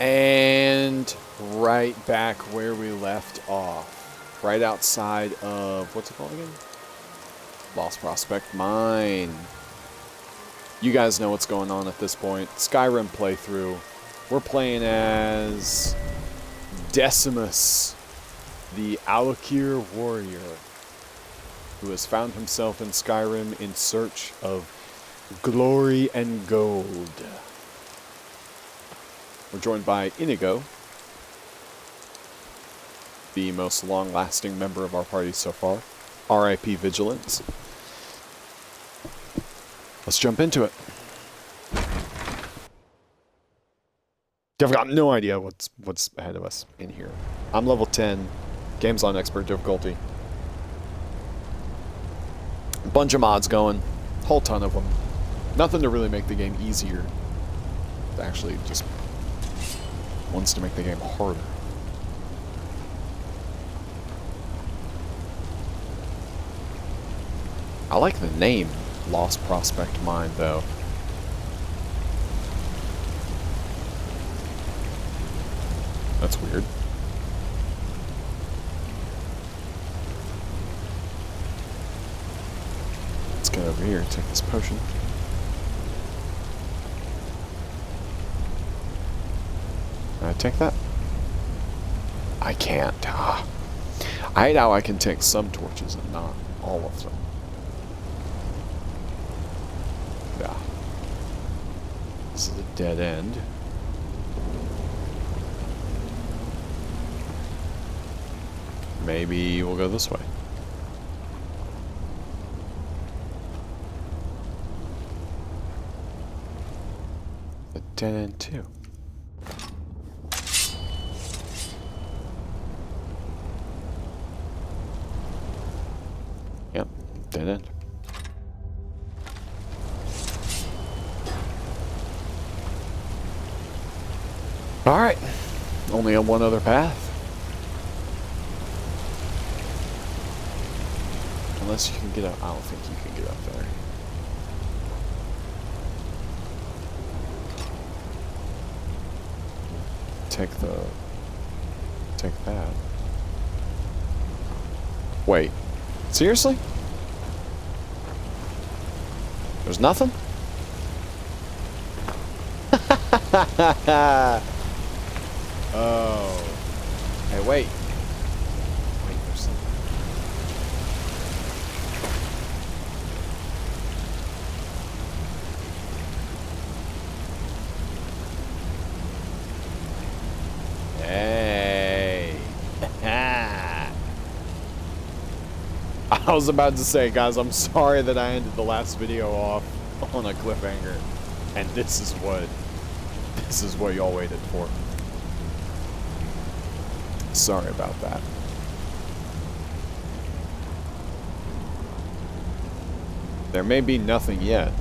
And right back where we left off. Right outside of, what's it called again? Lost Prospect Mine. You guys know what's going on at this point. Skyrim playthrough. We're playing as Decimus, the Alikir warrior, who has found himself in Skyrim in search of glory and gold. We're joined by Inigo, the most long-lasting member of our party so far. R.I.P. Vigilance. Let's jump into it. I've got no idea what's ahead of us in here. I'm level 10. Game's on expert difficulty. A bunch of mods going. Whole ton of them. Nothing to really make the game easier. Actually, just ones to make the game harder. I like the name Lost Prospect Mine, though. That's weird. Let's get over here and take this potion. Can I take that? I can't. I hate how I can take some torches and not all of them. Yeah. This is a dead end. Maybe we'll go this way. A dead end too. Yep, dead end. Alright, only on one other path. Unless you can get up. I don't think you can get up there. Take that. Wait. Seriously? There's nothing? Oh. Hey, wait. Wait, there's something. Hey. I was about to say, guys, I'm sorry that I ended the last video off on a cliffhanger. And this is what y'all waited for. Sorry about that. There may be nothing yet.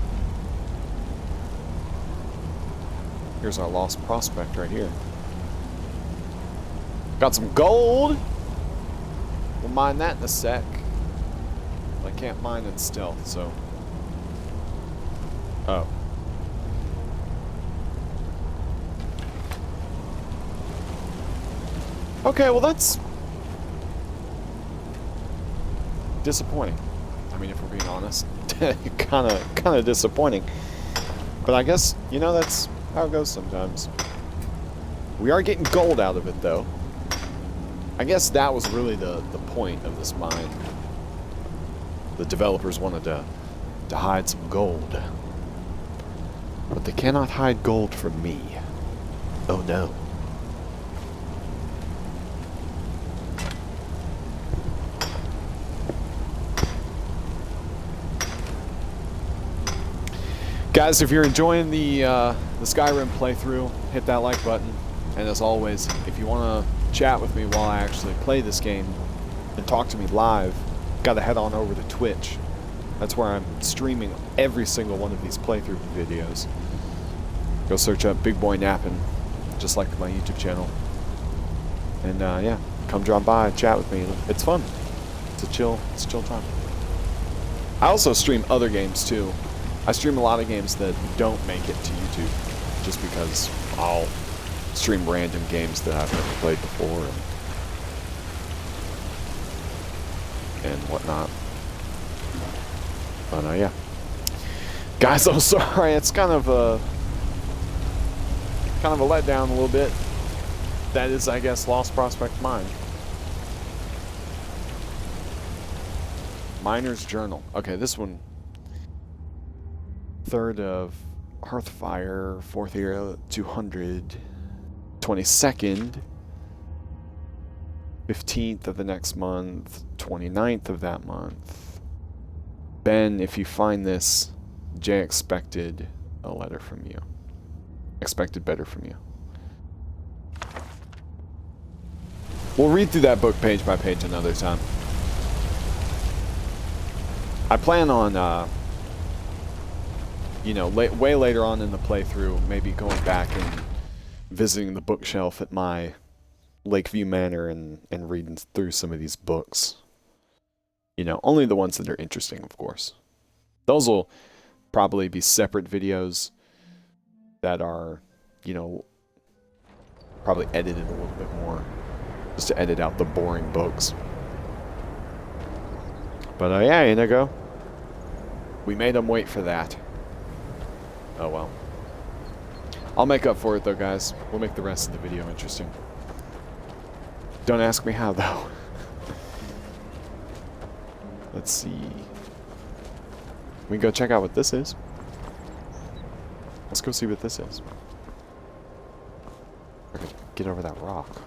Here's our lost prospect right here. Got some gold. We'll mine that in a sec. I can't mine in stealth, so. Oh. Okay, well that's disappointing. I mean, if we're being honest, kind of disappointing. But I guess, you know, that's how it goes sometimes. We are getting gold out of it, though. I guess that was really the point of this mine. The developers wanted to hide some gold. But they cannot hide gold from me. Oh no. Guys, if you're enjoying the Skyrim playthrough, hit that like button. And as always, if you want to chat with me while I actually play this game and talk to me live, gotta head on over to Twitch. That's where I'm streaming every single one of these playthrough videos. Go search up Big Boy Nappin', just like my YouTube channel. And yeah, come drop by, chat with me. It's fun. It's a chill time. I also stream other games too. I stream a lot of games that don't make it to YouTube, just because I'll stream random games that I've never played before and whatnot. But yeah. Guys, I'm sorry, it's kind of a letdown a little bit. That is, I guess, Lost Prospect Mine. Miner's Journal. Okay, this one. 3rd of Hearthfire, 4th year, 200. 22nd. 15th of the next month. 29th of that month. Ben, if you find this, Jay expected a letter from you. Expected better from you. We'll read through that book page by page another time. I plan on, you know, way later on in the playthrough, maybe going back and visiting the bookshelf at my Lakeview Manor and reading through some of these books. You know, only the ones that are interesting, of course. Those will probably be separate videos that are, you know, probably edited a little bit more, just to edit out the boring books. But yeah, Inigo, we made them wait for that. Oh well. I'll make up for it though, guys. We'll make the rest of the video interesting. Don't ask me how though. Let's see. We can go check out what this is. Let's go see what this is. We're gonna get over that rock.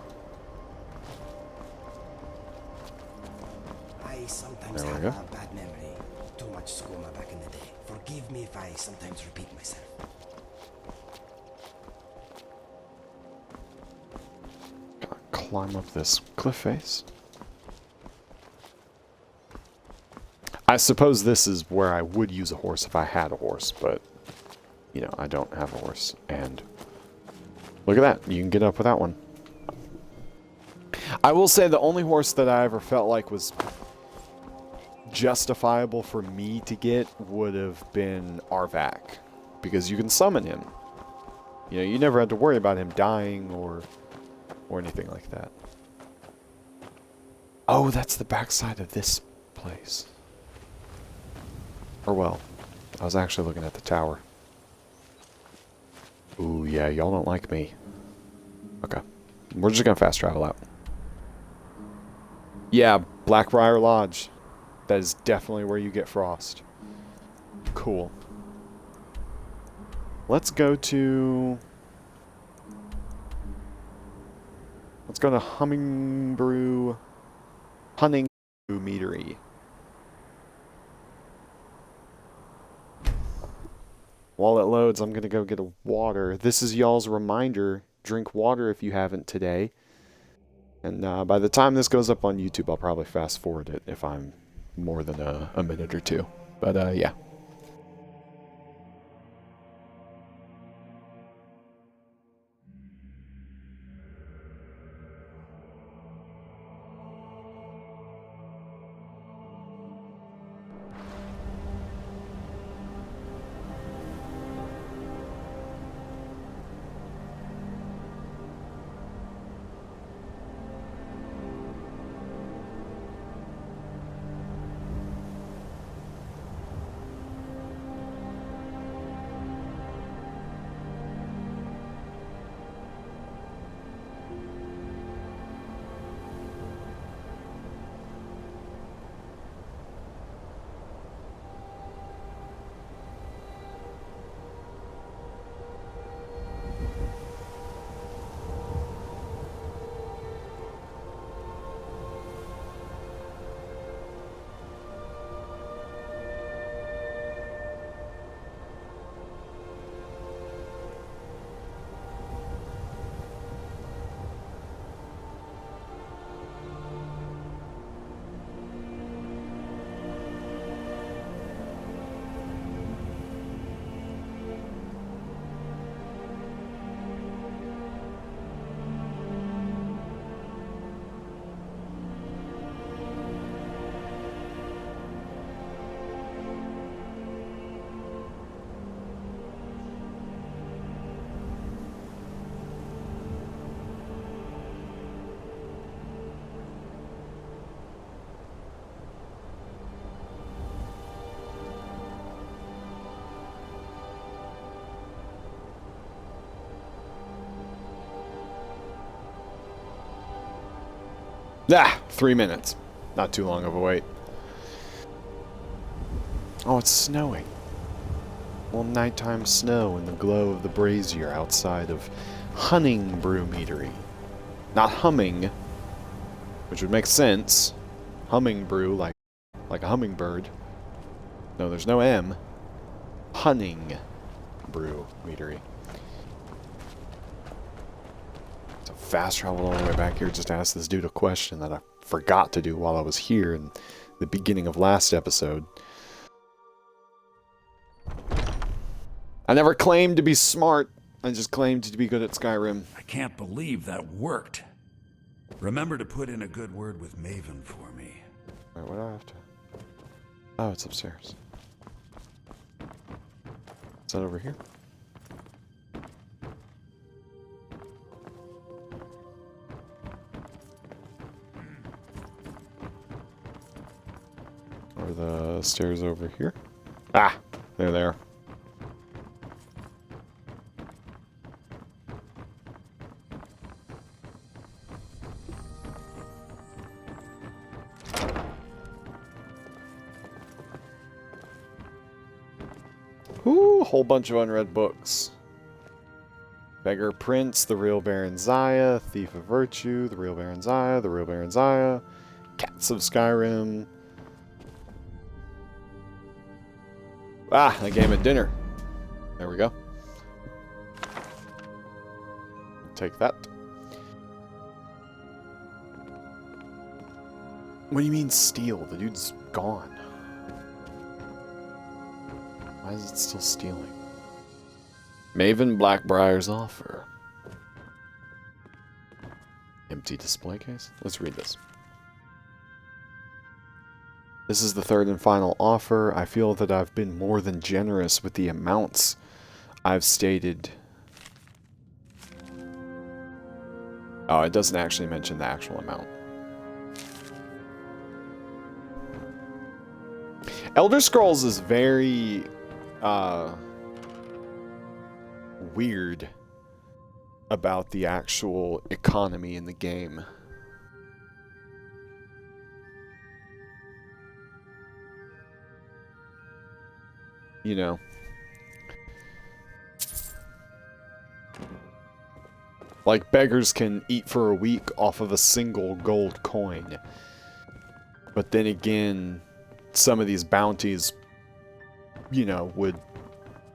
I sometimes have a bad memory. Too much skooma back in the day. Forgive me if I sometimes repeat myself. Gotta climb up this cliff face. I suppose this is where I would use a horse if I had a horse, but, you know, I don't have a horse. And look at that. You can get up with that one. I will say the only horse that I ever felt like was justifiable for me to get would have been Arvak, because you can summon him. You know, you never had to worry about him dying or anything like that. Oh, that's the backside of this place. Or well, I was actually looking at the tower. Ooh, yeah, y'all don't like me. Okay. We're just gonna fast travel out. Yeah, Blackbriar Lodge. That is definitely where you get frost. Cool. Let's go to... Let's go to Hunningbrew Meadery. While it loads, I'm going to go get a water. This is y'all's reminder. Drink water if you haven't today. And by the time this goes up on YouTube, I'll probably fast forward it if I'm more than a minute or two. But yeah. Ah, 3 minutes. Not too long of a wait. Oh, it's snowing. Well, nighttime snow in the glow of the brazier outside of Hunning Brew Meadery. Not humming, which would make sense. Humming brew, like a hummingbird. No, there's no M. Hunning Brew Meadery. So fast travel all the way back here just to ask this dude a question that I forgot to do while I was here in the beginning of last episode. I never claimed to be smart. I just claimed to be good at Skyrim. I can't believe that worked. Remember to put in a good word with Maven for me. Wait, what do I have to... Oh, it's upstairs. Is that over here? Are the stairs over here? Ah, they're there. Ooh, a whole bunch of unread books. Beggar Prince, The Real Baron Zaya, Thief of Virtue, The Real Baron Zaya, The Real Baron Zaya, Cats of Skyrim. Ah, a game at dinner. There we go. Take that. What do you mean steal? The dude's gone. Why is it still stealing? Maven Blackbriar's offer. Empty display case? Let's read this. This is the third and final offer. I feel that I've been more than generous with the amounts I've stated. Oh, it doesn't actually mention the actual amount. Elder Scrolls is very weird about the actual economy in the game. You know. Like, beggars can eat for a week off of a single gold coin. But then again, some of these bounties, you know, would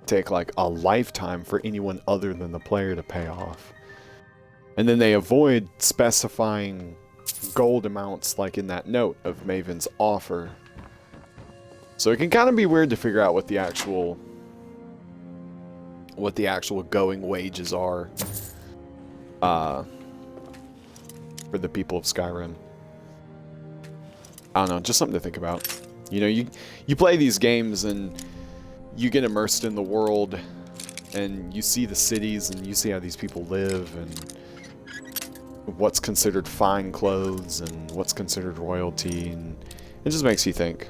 take like a lifetime for anyone other than the player to pay off. And then they avoid specifying gold amounts like in that note of Maven's offer. So it can kind of be weird to figure out what the actual going wages are for the people of Skyrim. I don't know, just something to think about. You know, you play these games and you get immersed in the world and you see the cities and you see how these people live and what's considered fine clothes and what's considered royalty, and it just makes you think.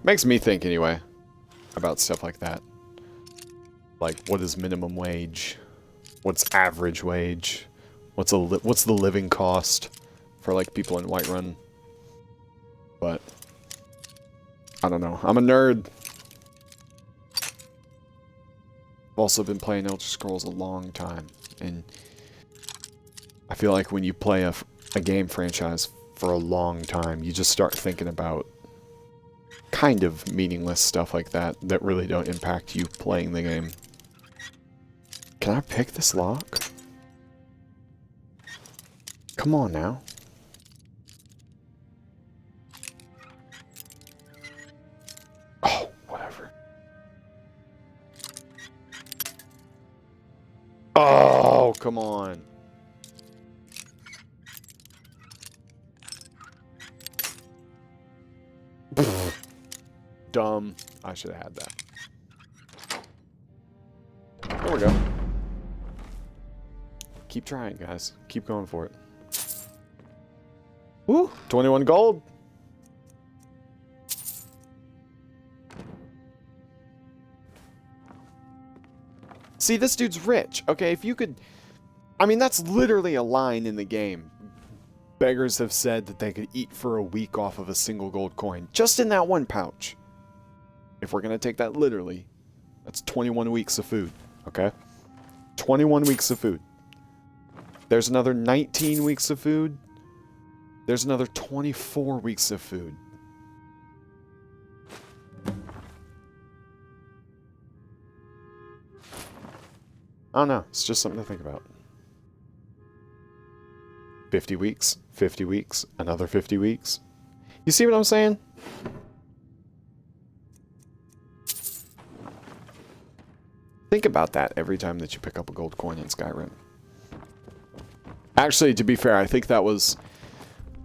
Makes me think anyway about stuff like that. Like, what is minimum wage? What's average wage? What's the living cost for like people in Whiterun? But I don't know. I'm a nerd. I've also been playing Elder Scrolls a long time, and I feel like when you play a game franchise for a long time, you just start thinking about kind of meaningless stuff like that that really don't impact you playing the game. Can I pick this lock? Come on now. Oh, whatever. Oh, come on. Dumb. I should have had that. There we go. Keep trying, guys. Keep going for it. Woo! 21 gold. See, this dude's rich. Okay, if you could... I mean, that's literally a line in the game. beggars have said that they could eat for a week off of a single gold coin. Just in that one pouch. If we're going to take that literally, that's 21 weeks of food. Okay? 21 weeks of food. There's another 19 weeks of food. There's another 24 weeks of food. I don't know. It's just something to think about. 50 weeks, 50 weeks, another 50 weeks. You see what I'm saying? Think about that every time that you pick up a gold coin in Skyrim. Actually, to be fair, I think that was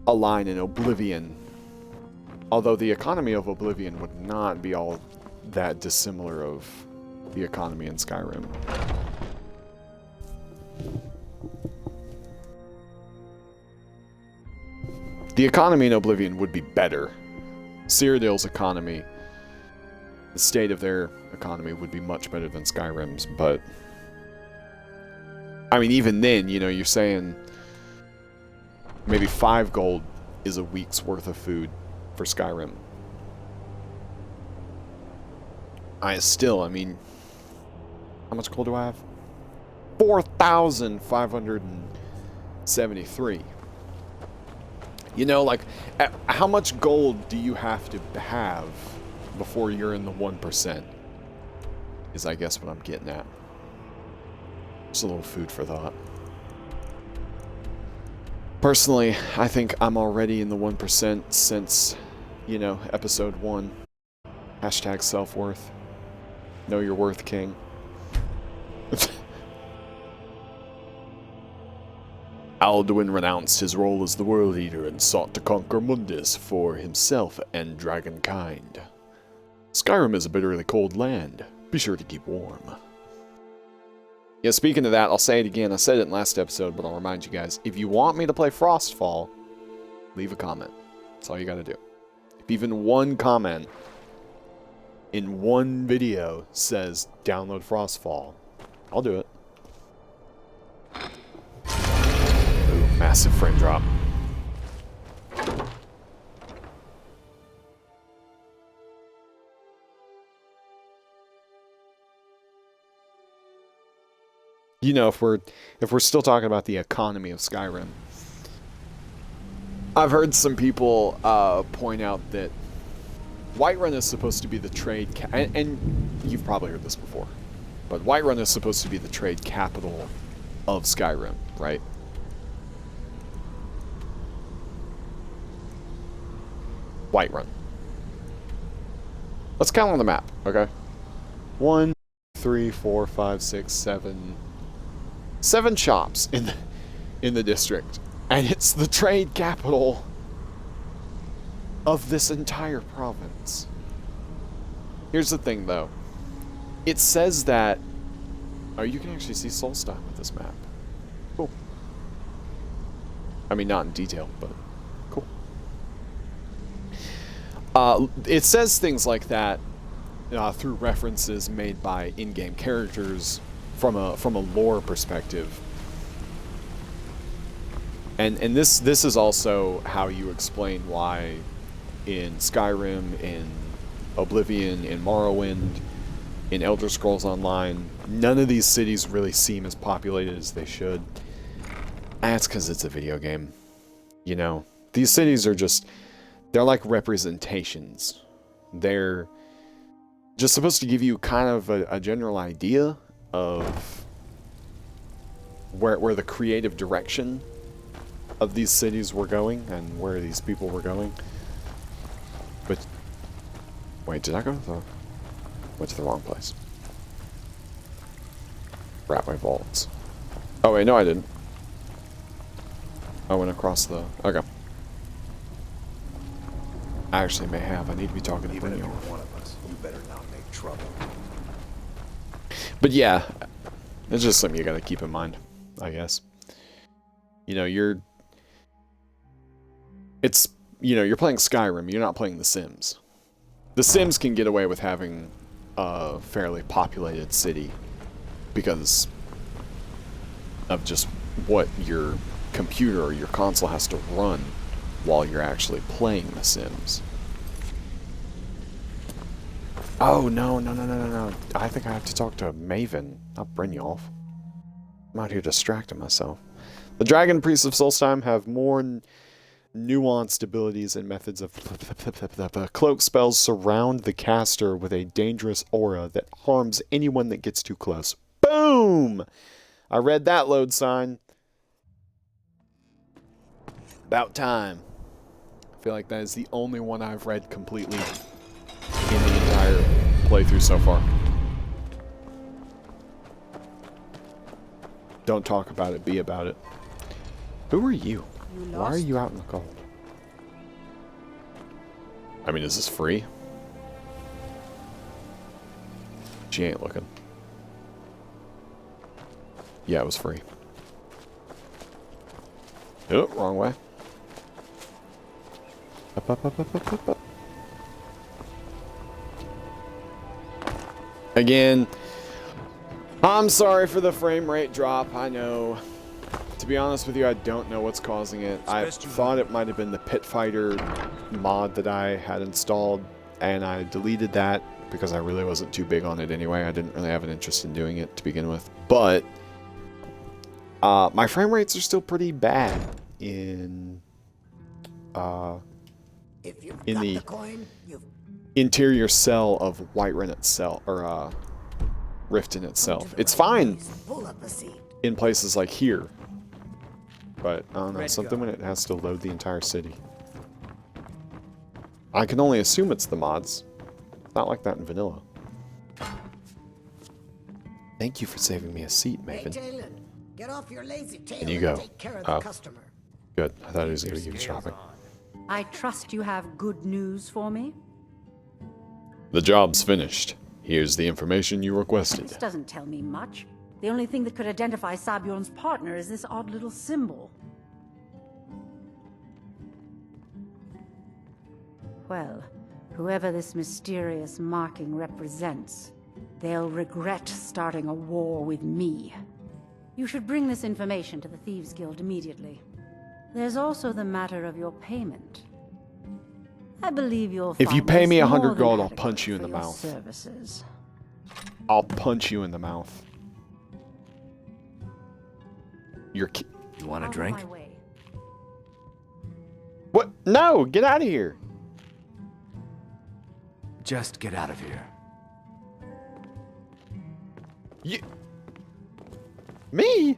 a line in Oblivion. Although the economy of Oblivion would not be all that dissimilar of the economy in Skyrim. The economy in Oblivion would be better. Cyrodiil's economy, the state of their economy would be much better than Skyrim's, but... I mean, even then, you know, you're saying maybe 5 gold is a week's worth of food for Skyrim. I mean, how much gold do I have? 4,573. You know, like, how much gold do you have to have before you're in the 1%? Is, I guess, what I'm getting at. Just a little food for thought. Personally, I think I'm already in the 1% since, you know, episode 1. Hashtag self-worth. Know your worth, king. Alduin renounced his role as the world eater and sought to conquer Mundus for himself and dragonkind. Skyrim is a bitterly cold land. Be sure to keep warm. Yeah, speaking of that, I'll say it again. I said it in last episode, but I'll remind you guys. If you want me to play Frostfall, leave a comment. That's all you gotta do. If even one comment in one video says download Frostfall, I'll do it. Massive frame drop. You know, if we're still talking about the economy of Skyrim, I've heard some people point out that Whiterun is supposed to be the trade and you've probably heard this before, but Whiterun is supposed to be the trade capital of Skyrim, right? Whiterun. Let's count on the map, okay? 1, 3, 4, 5, 6, 7. 7 shops in the district. And it's the trade capital of this entire province. Here's the thing, though. It says that... Oh, you can actually see Solstheim with this map. Cool. I mean, not in detail, but cool. It says things like that through references made by in-game characters from a lore perspective. And this is also how you explain why in Skyrim, in Oblivion, in Morrowind, in Elder Scrolls Online, none of these cities really seem as populated as they should. That's because it's a video game. You know, these cities are just... They're like representations. They're just supposed to give you kind of a general idea of where the creative direction of these cities were going and where these people were going. But wait, did I go to the... Went to the wrong place. Ratway Vaults. Oh wait, no I didn't. I went across the... Okay. I actually may have. I need to be talking to Brunio. One of us, you better not make trouble. But yeah, it's just something you gotta keep in mind, I guess. You know, you're playing Skyrim, you're not playing The Sims. The Sims can get away with having a fairly populated city because of just what you're computer or your console has to run while you're actually playing The Sims. Oh, no. I think I have to talk to Maven, not Brynjolf. I'm out here distracting myself. The Dragon Priests of Solstheim have more nuanced abilities and methods of cloak spells surround the caster with a dangerous aura that harms anyone that gets too close. Boom! I read that load sign. About time. I feel like that is the only one I've read completely in the entire playthrough so far. Don't talk about it, be about it. Who are you? Why are you out in the cold? I mean, is this free? She ain't looking. Yeah, it was free. Oh, wrong way. Up. Again, I'm sorry for the frame rate drop, I know. To be honest with you, I don't know what's causing it. I thought it might have been the Pit Fighter mod that I had installed, and I deleted that because I really wasn't too big on it anyway. I didn't really have an interest in doing it to begin with. But my frame rates are still pretty bad in the interior cell of Whiterun itself, or Riften itself. It's fine in places like here. But, I don't know, something when it has to load the entire city. I can only assume it's the mods. It's not like that in vanilla. Thank you for saving me a seat, Maven. Hey, get off your lazy tail And you go. take care of the customer. Good. I thought he was going to keep shopping. I trust you have good news for me? The job's finished. Here's the information you requested. This doesn't tell me much. The only thing that could identify Sabjorn's partner is this odd little symbol. Well, whoever this mysterious marking represents, they'll regret starting a war with me. You should bring this information to the Thieves Guild immediately. There's also the matter of your payment. I believe you'll find if you pay me this 100 more than gold, I'll adequate punch you in for the your mouth. Services. I'll punch you in the mouth. You're You want a On drink? my way. What? No! Get out of here! Just get out of here. You... Me?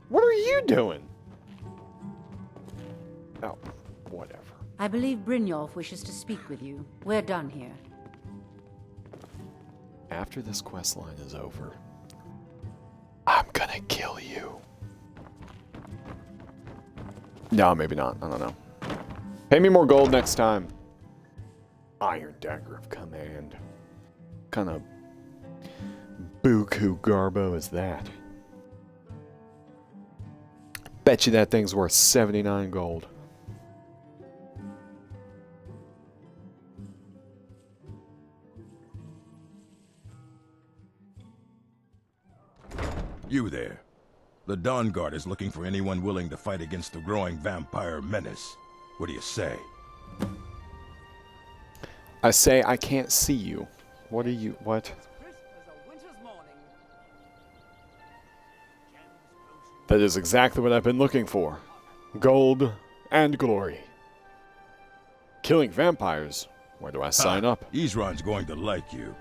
What are you doing? Oh, whatever. I believe Brynjolf wishes to speak with you. We're done here. After this quest line is over, I'm gonna kill you. No, maybe not. I don't know. Pay me more gold next time. Iron Dagger of Command. What kind of buku garbo is that? Bet you that thing's worth 79 gold. You there. The Dawn Guard is looking for anyone willing to fight against the growing vampire menace. What do you say? I say I can't see you. What are you? What? That is exactly what I've been looking for. Gold and glory. Killing vampires. Where do I sign up? Isran's going to like you.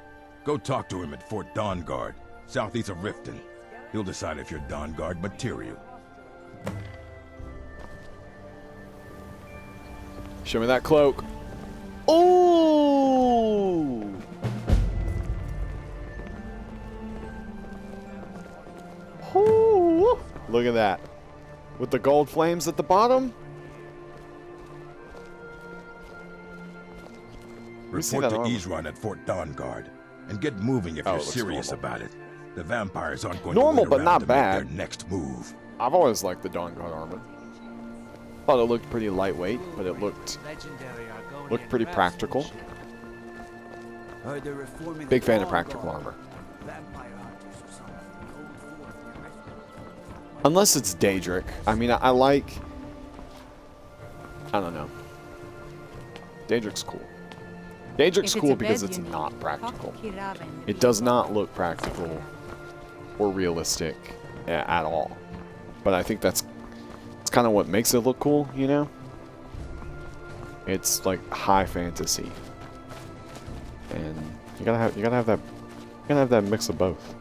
Go talk to him at Fort Dawn Guard, southeast of Riften. He'll decide if you're Dawn Guard material. Show me that cloak. Ooh! Ooh! Look at that. With the gold flames at the bottom. Report to Isran at Fort Dawn Guard, and get moving if you're serious about it. The vampires aren't going Normal, to wait but around not to bad. make their next move. I've always liked the Dawn Guard armor. Thought it looked pretty lightweight, but it looked pretty practical. Big fan of practical armor. Unless it's Daedric. I mean, I like... I don't know. Daedric's cool. Daedric's cool because it's not practical. It does not look practical or realistic at all. But I think that's kind of what makes it look cool, you know? It's like high fantasy. And you gotta have that mix of both.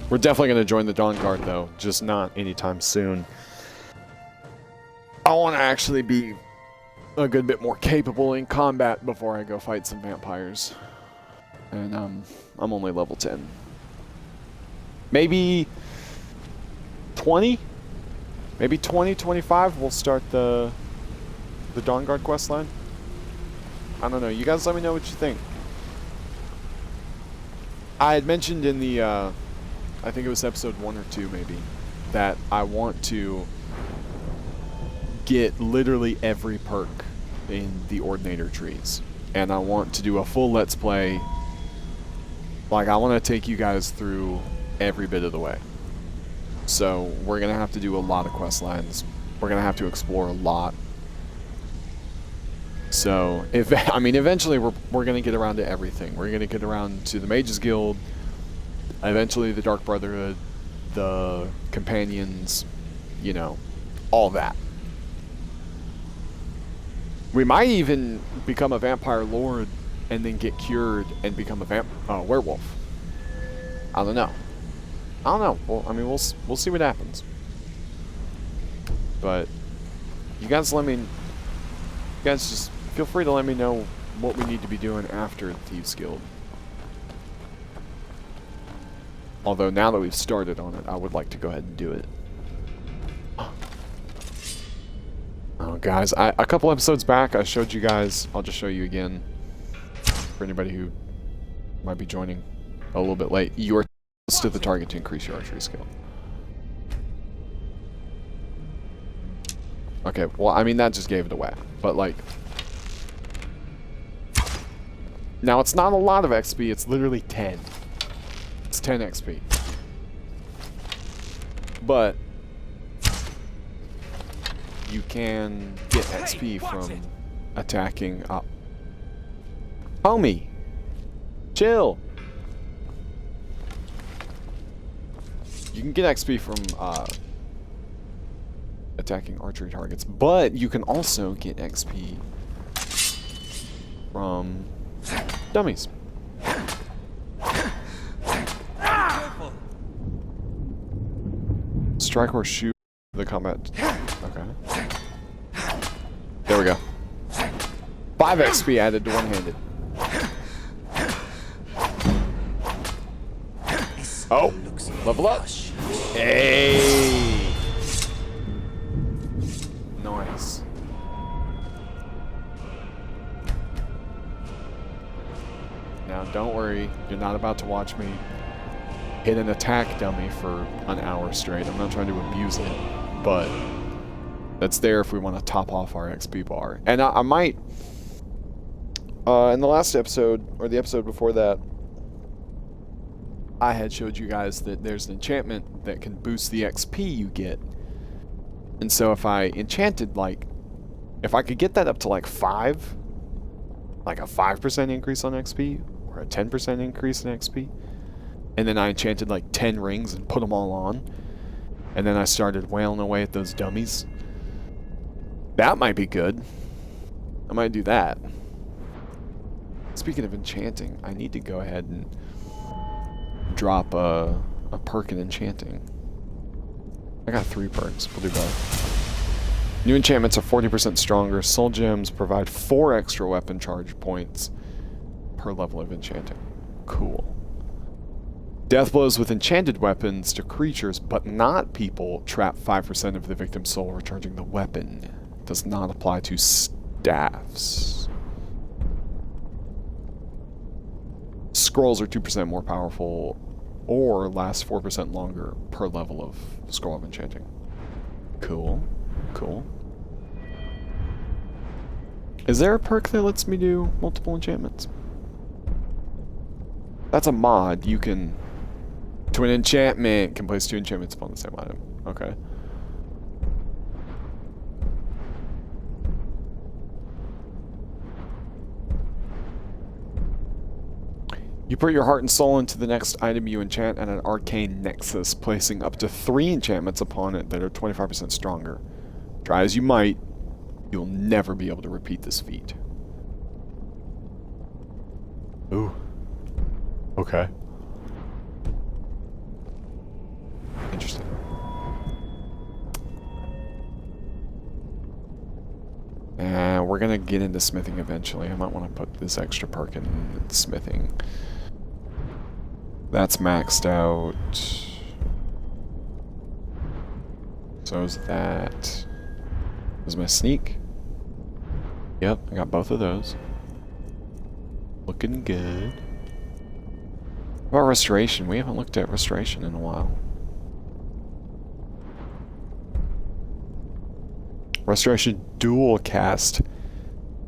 We're definitely going to join the Dawn Guard, though. Just not anytime soon. I want to actually be a good bit more capable in combat before I go fight some vampires. And I'm only level 10. Maybe 20? Maybe 20, 25 we'll start the Dawn Guard questline. I don't know. You guys let me know what you think. I had mentioned in the... I think it was episode 1 or 2 maybe, that I want to get literally every perk in the Ordinator trees. And I want to do a full Let's Play. Like, I want to take you guys through every bit of the way. So, we're going to have to do a lot of quest lines. We're going to have to explore a lot. So, eventually we're going to get around to everything. We're going to get around to the Mages Guild, eventually the Dark Brotherhood, the Companions, you know, all that. We might even become a Vampire Lord and then get cured and become a werewolf. I don't know. Well, I mean, we'll see what happens. But you guys just feel free to let me know what we need to be doing after the Thieves Guild. Although now that we've started on it, I would like to go ahead and do it. Oh, guys, a couple episodes back, I showed you guys. I'll just show you again for anybody who might be joining a little bit late. You are close to the target to increase your archery skill. Okay, well, I mean, that just gave it away. But, like... Now, it's not a lot of XP. It's literally 10. It's 10 XP. But you can get XP from attacking up. Homie, chill. You can get XP from attacking archery targets, but you can also get XP from dummies. Strike or shoot the combat. Okay. There we go. 5 XP added to one-handed. Oh, level up. Hey. Nice. Now, don't worry. You're not about to watch me hit an attack dummy for an hour straight. I'm not trying to abuse it, but that's there if we want to top off our XP bar. And I might, in the last episode, or the episode before that, I had showed you guys that there's an enchantment that can boost the XP you get. And so if I enchanted, like, if I could get that up to like 5, like a 5% increase on XP, or a 10% increase in XP, and then I enchanted like 10 rings and put them all on, and then I started wailing away at those dummies, that might be good. I might do that. Speaking of enchanting, I need to go ahead and drop a perk in enchanting. I got 3 perks. We'll do both. New enchantments are 40% stronger. Soul gems provide 4 extra weapon charge points per level of enchanting. Cool. Death blows with enchanted weapons to creatures, but not people, trap 5% of the victim's soul, recharging the weapon. Does not apply to staffs. Scrolls are 2% more powerful, or last 4% longer per level of scroll of enchanting. Cool. Cool. Is there a perk that lets me do multiple enchantments? That's a mod. You can... To an enchantment, can place 2 enchantments upon the same item. Okay. You put your heart and soul into the next item you enchant at an arcane nexus, placing up to 3 enchantments upon it that are 25% stronger. Try as you might, you'll never be able to repeat this feat. Ooh. Okay. Interesting. We're gonna get into smithing eventually. I might want to put this extra perk in smithing. That's maxed out. So is that... Is my sneak? Yep, I got both of those. Looking good. What about restoration? We haven't looked at restoration in a while. Restoration dual cast.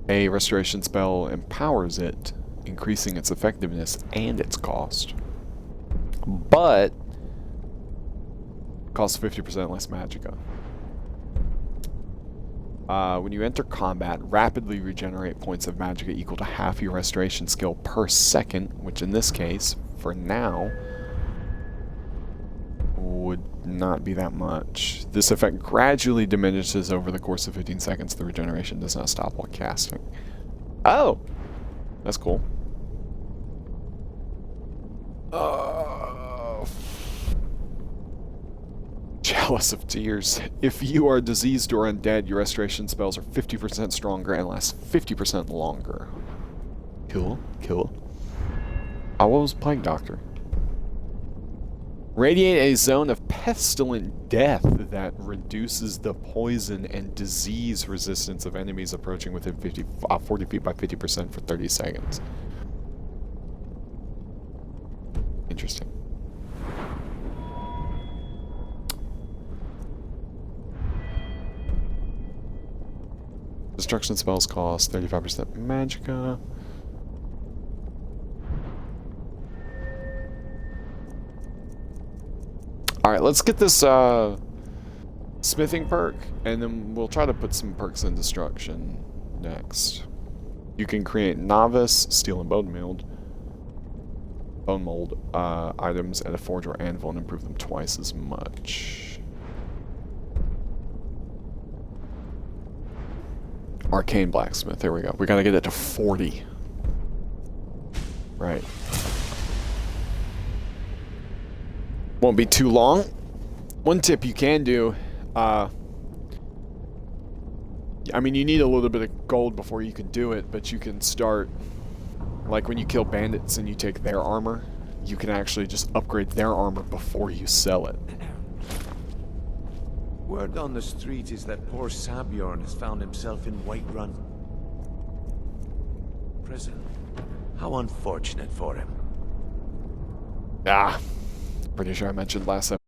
A restoration spell empowers it, increasing its effectiveness and its cost. But costs 50% less magicka. When you enter combat, rapidly regenerate points of magicka equal to half your restoration skill per second, which in this case, for now, would not be that much. This effect gradually diminishes over the course of 15 seconds. The regeneration does not stop while casting. Oh! That's cool. Chalice of Tears. If you are diseased or undead, your restoration spells are 50% stronger and last 50% longer. Cool, cool. What was Plague Doctor? Radiate a zone of pestilent death that reduces the poison and disease resistance of enemies approaching within 40 feet by 50% for 30 seconds. Interesting. Destruction spells cost 35% magicka. Alright, let's get this smithing perk, and then we'll try to put some perks in destruction next. You can create novice, steel and bone mold items at a forge or anvil and improve them twice as much. Arcane blacksmith, there we go. We gotta get it to 40. Right. Won't be too long. One tip you can do, I mean, you need a little bit of gold before you can do it, but you can start, like when you kill bandits and you take their armor, you can actually just upgrade their armor before you sell it. Word on the street is that poor Sabjorn has found himself in Whiterun prison. How unfortunate for him. Pretty sure I mentioned last time.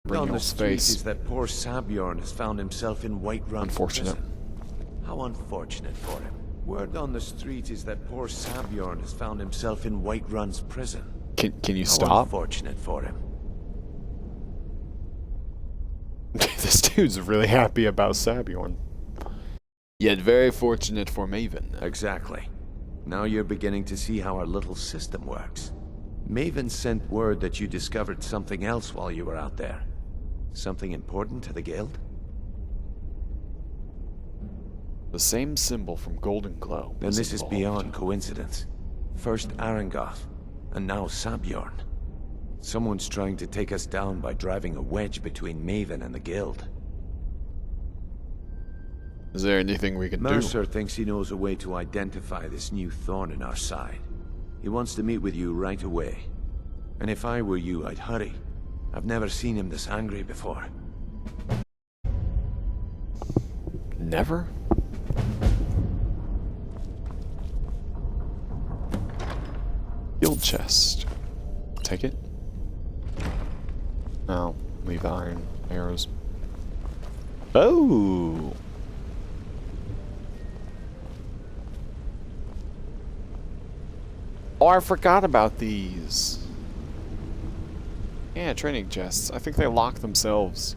On the street is that poor Sabjorn has found himself in Whiterun Unfortunate. prison. How unfortunate for him. Word on the street is that poor Sabjorn has found himself in Whiterun's prison. Can you How stop? unfortunate for him. This dude's really happy about Sabjorn. Yet very fortunate for Maven. Exactly. Now you're beginning to see how our little system works. Maven sent word that you discovered something else while you were out there. Something important to the guild? The same symbol from Golden Glow. Then this is beyond coincidence. First Arangoth, and now Sabjorn. Someone's trying to take us down by driving a wedge between Maven and the guild. Is there anything we can do? Mercer thinks he knows a way to identify this new thorn in our side. He wants to meet with you right away. And if I were you, I'd hurry. I've never seen him this angry before. Never? Guild chest. Take it. No, leave the iron arrows. Oh! Oh, I forgot about these. Yeah, training chests. I think they lock themselves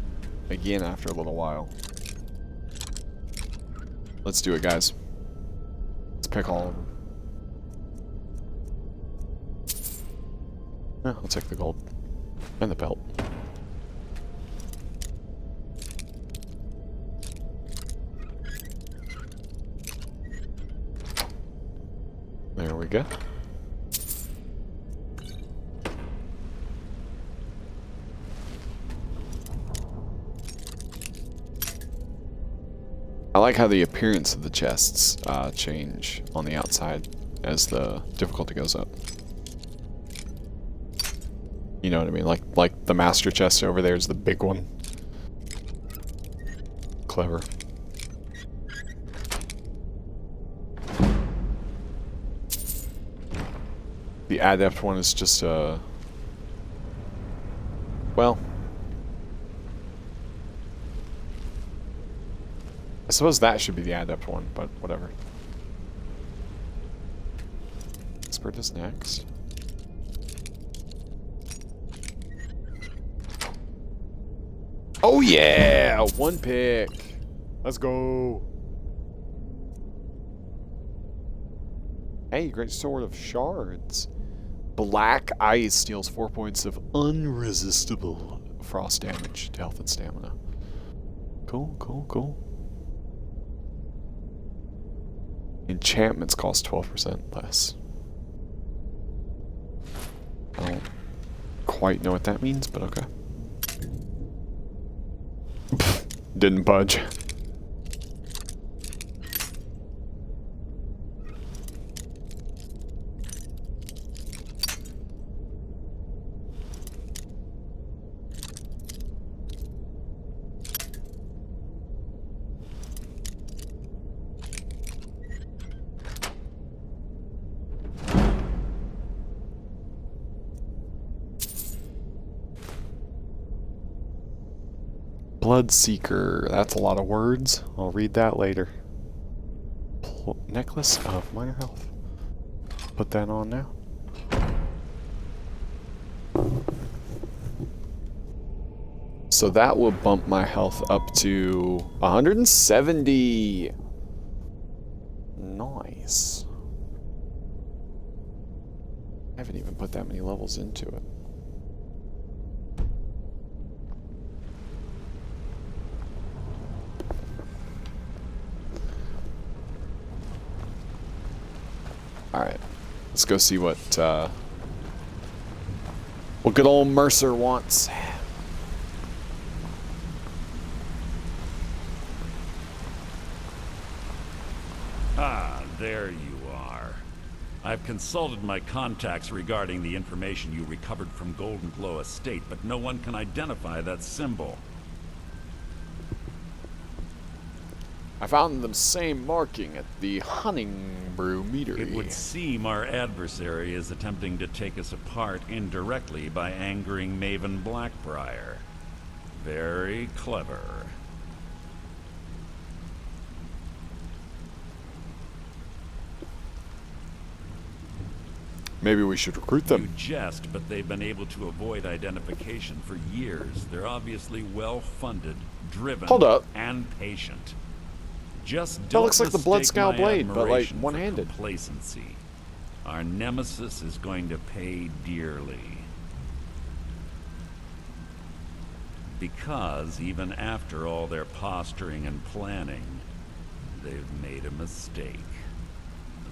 again after a little while. Let's do it, guys. Let's pick all of them. Yeah, I'll take the gold. And the belt. There we go. I like how the appearance of the chests change on the outside as the difficulty goes up. You know what I mean? Like the master chest over there is the big one. Clever. The adept one is just well, I suppose that should be the adept one, but whatever. Expert is next. Oh yeah! One pick. Let's go. Hey, great sword of shards. Black ice deals 4 points of unresistible frost damage to health and stamina. Cool, cool, cool. Enchantments cost 12% less. I don't quite know what that means, but okay. Didn't budge. Bloodseeker. That's a lot of words. I'll read that later. Necklace of minor health. Put that on now. So that will bump my health up to 170. Nice. I haven't even put that many levels into it. Alright, let's go see what good old Mercer wants. Ah, there you are. I've consulted my contacts regarding the information you recovered from Golden Glow Estate, but no one can identify that symbol. I found the same marking at the Hunting Brew meadery. It would seem our adversary is attempting to take us apart indirectly by angering Maven Blackbriar. Very clever. Maybe we should recruit them. You jest, but they've been able to avoid identification for years. They're obviously well-funded, driven, Hold up. and patient. Just That don't looks like the mistake Bloodscout my blade, but like admiration for one-handed. complacency. Our nemesis is going to pay dearly. Because even after all their posturing and planning, they've made a mistake.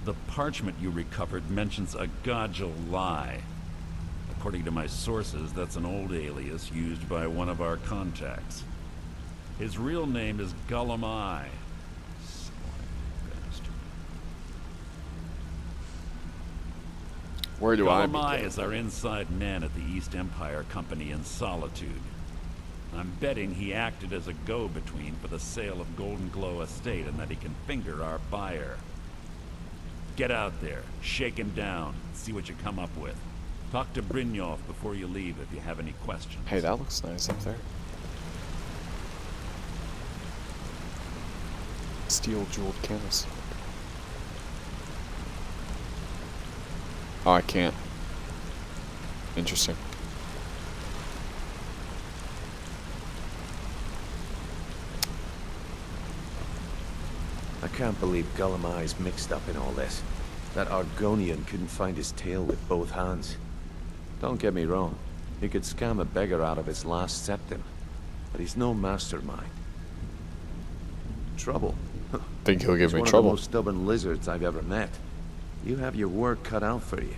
The parchment you recovered mentions a Godjal lie. According to my sources, that's an old alias used by one of our contacts. His real name is Gullum Eye. Where do I Gullum Eye begin? is our inside man at the East Empire Company in Solitude. I'm betting he acted as a go-between for the sale of Golden Glow Estate and that he can finger our buyer. Get out there, shake him down, see what you come up with. Talk to Brynjolf before you leave if you have any questions. Hey, that looks nice up there. Steel jeweled canvas. Oh, I can't. Interesting. I can't believe Gullumai's mixed up in all this. That Argonian couldn't find his tail with both hands. Don't get me wrong. He could scam a beggar out of his last septim. But he's no mastermind. Trouble. Think he'll give me He's one of the trouble. most stubborn lizards I've ever met. You have your work cut out for you.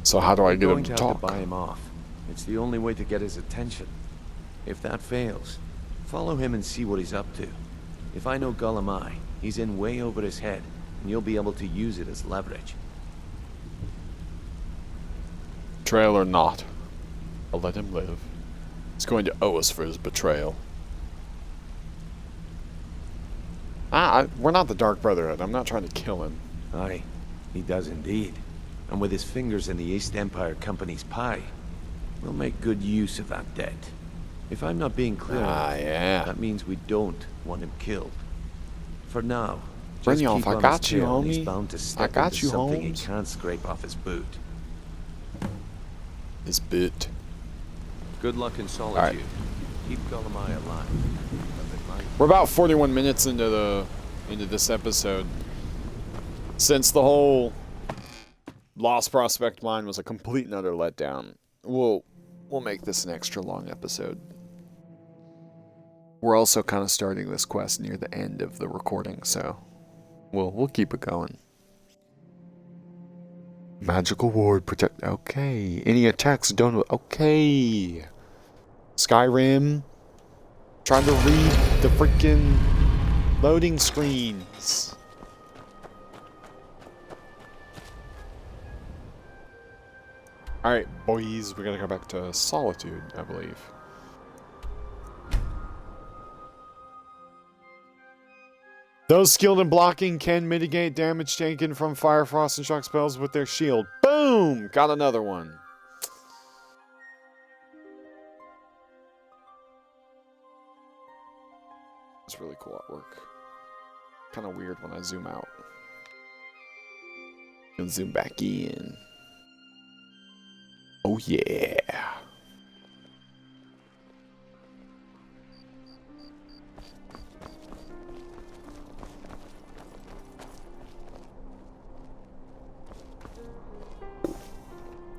So how do I get him You're going to have talk? to buy him off. It's the only way to get his attention. If that fails, follow him and see what he's up to. If I know Gullumai, he's in way over his head, and you'll be able to use it as leverage. Betrayal or not, I'll let him live. He's going to owe us for his betrayal. We're not the Dark Brotherhood. I'm not trying to kill him. Aye, he does indeed. And with his fingers in the East Empire Company's pie, we'll make good use of that debt. If I'm not being clear, Yeah. that means we don't want him killed. For now, just Brynjolf, keep I on got his you, tail and he's homie. bound to I step got into you, something he Holmes. can't scrape off his boot. His boot. Good luck in solitude. Keep Gullumai alive. We're about 41 minutes into this episode. Since the whole Lost Prospect mine was a complete and utter letdown, we'll make this an extra long episode. We're also kind of starting this quest near the end of the recording, so we'll keep it going. Magical ward protect. Okay. Any attacks done with. Okay. Skyrim. Trying to read the freaking loading screens. Alright, boys. We're gonna go back to Solitude, I believe. Those skilled in blocking can mitigate damage taken from fire, frost, and shock spells with their shield. Boom! Got another one. It's really cool artwork. Kind of weird when I zoom out. And zoom back in. Oh yeah.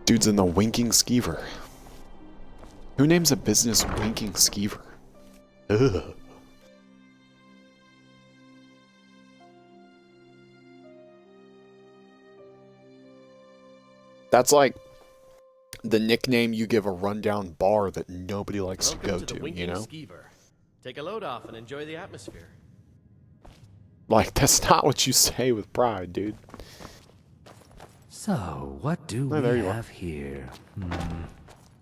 Dude's in the Winking Skeever. Who names a business Winking Skeever? Ugh. That's like the nickname you give a rundown bar that nobody likes to go to, you know? Skeever. Take a load off and enjoy the atmosphere. Like, that's not what you say with pride, dude. So, what do Oh, there we you are. have here?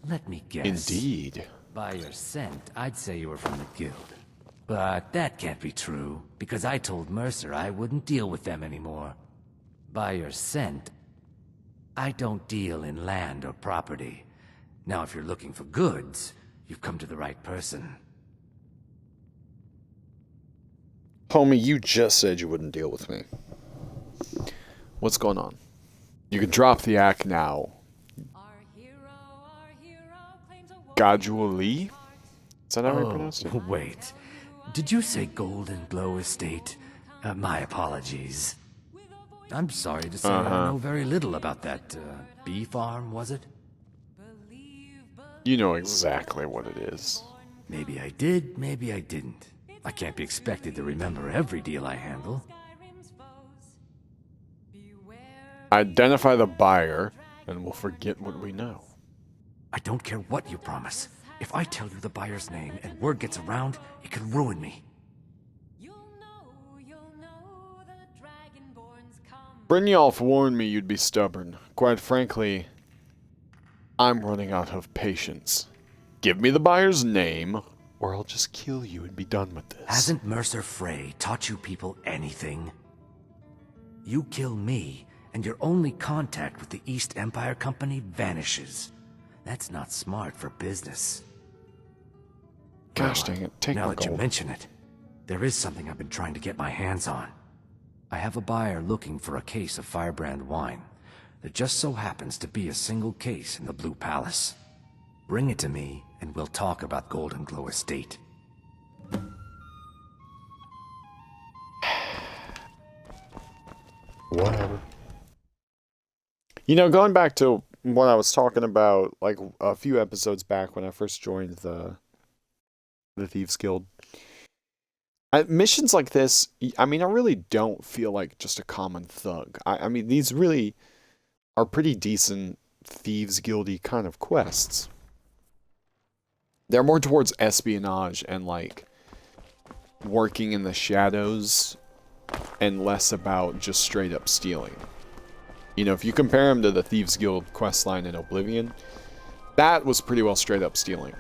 Let me guess. Indeed. By your scent, I'd say you were from the guild. But that can't be true, because I told Mercer I wouldn't deal with them anymore. By your scent, I don't deal in land or property. Now, if you're looking for goods, you've come to the right person. Homie, you just said you wouldn't deal with me. What's going on? You can drop the act now. Gajul Lee? Is that how we pronounce it? Wait. Did you say Golden Glow Estate? My apologies. I'm sorry to say I know very little about that bee farm, was it? You know exactly what it is. Maybe I did, maybe I didn't. I can't be expected to remember every deal I handle. Identify the buyer, and we'll forget what we know. I don't care what you promise. If I tell you the buyer's name and word gets around, it could ruin me. Brynjolf warned me you'd be stubborn. Quite frankly, I'm running out of patience. Give me the buyer's name, or I'll just kill you and be done with this. Hasn't Mercer Frey taught you people anything? You kill me, and your only contact with the East Empire Company vanishes. That's not smart for business. Gosh dang it, take Now my that you gold. mention it, there is something I've been trying to get my hands on. I have a buyer looking for a case of firebrand wine. There just so happens to be a single case in the Blue Palace. Bring it to me, and we'll talk about Golden Glow Estate. Whatever. You know, going back to what I was talking about, like, a few episodes back when I first joined the Thieves Guild. Missions like this, I mean, I really don't feel like just a common thug. I mean, these really are pretty decent Thieves Guildy kind of quests. They're more towards espionage and, like, working in the shadows and less about just straight up stealing. You know, if you compare them to the Thieves Guild questline in Oblivion, that was pretty well straight up stealing.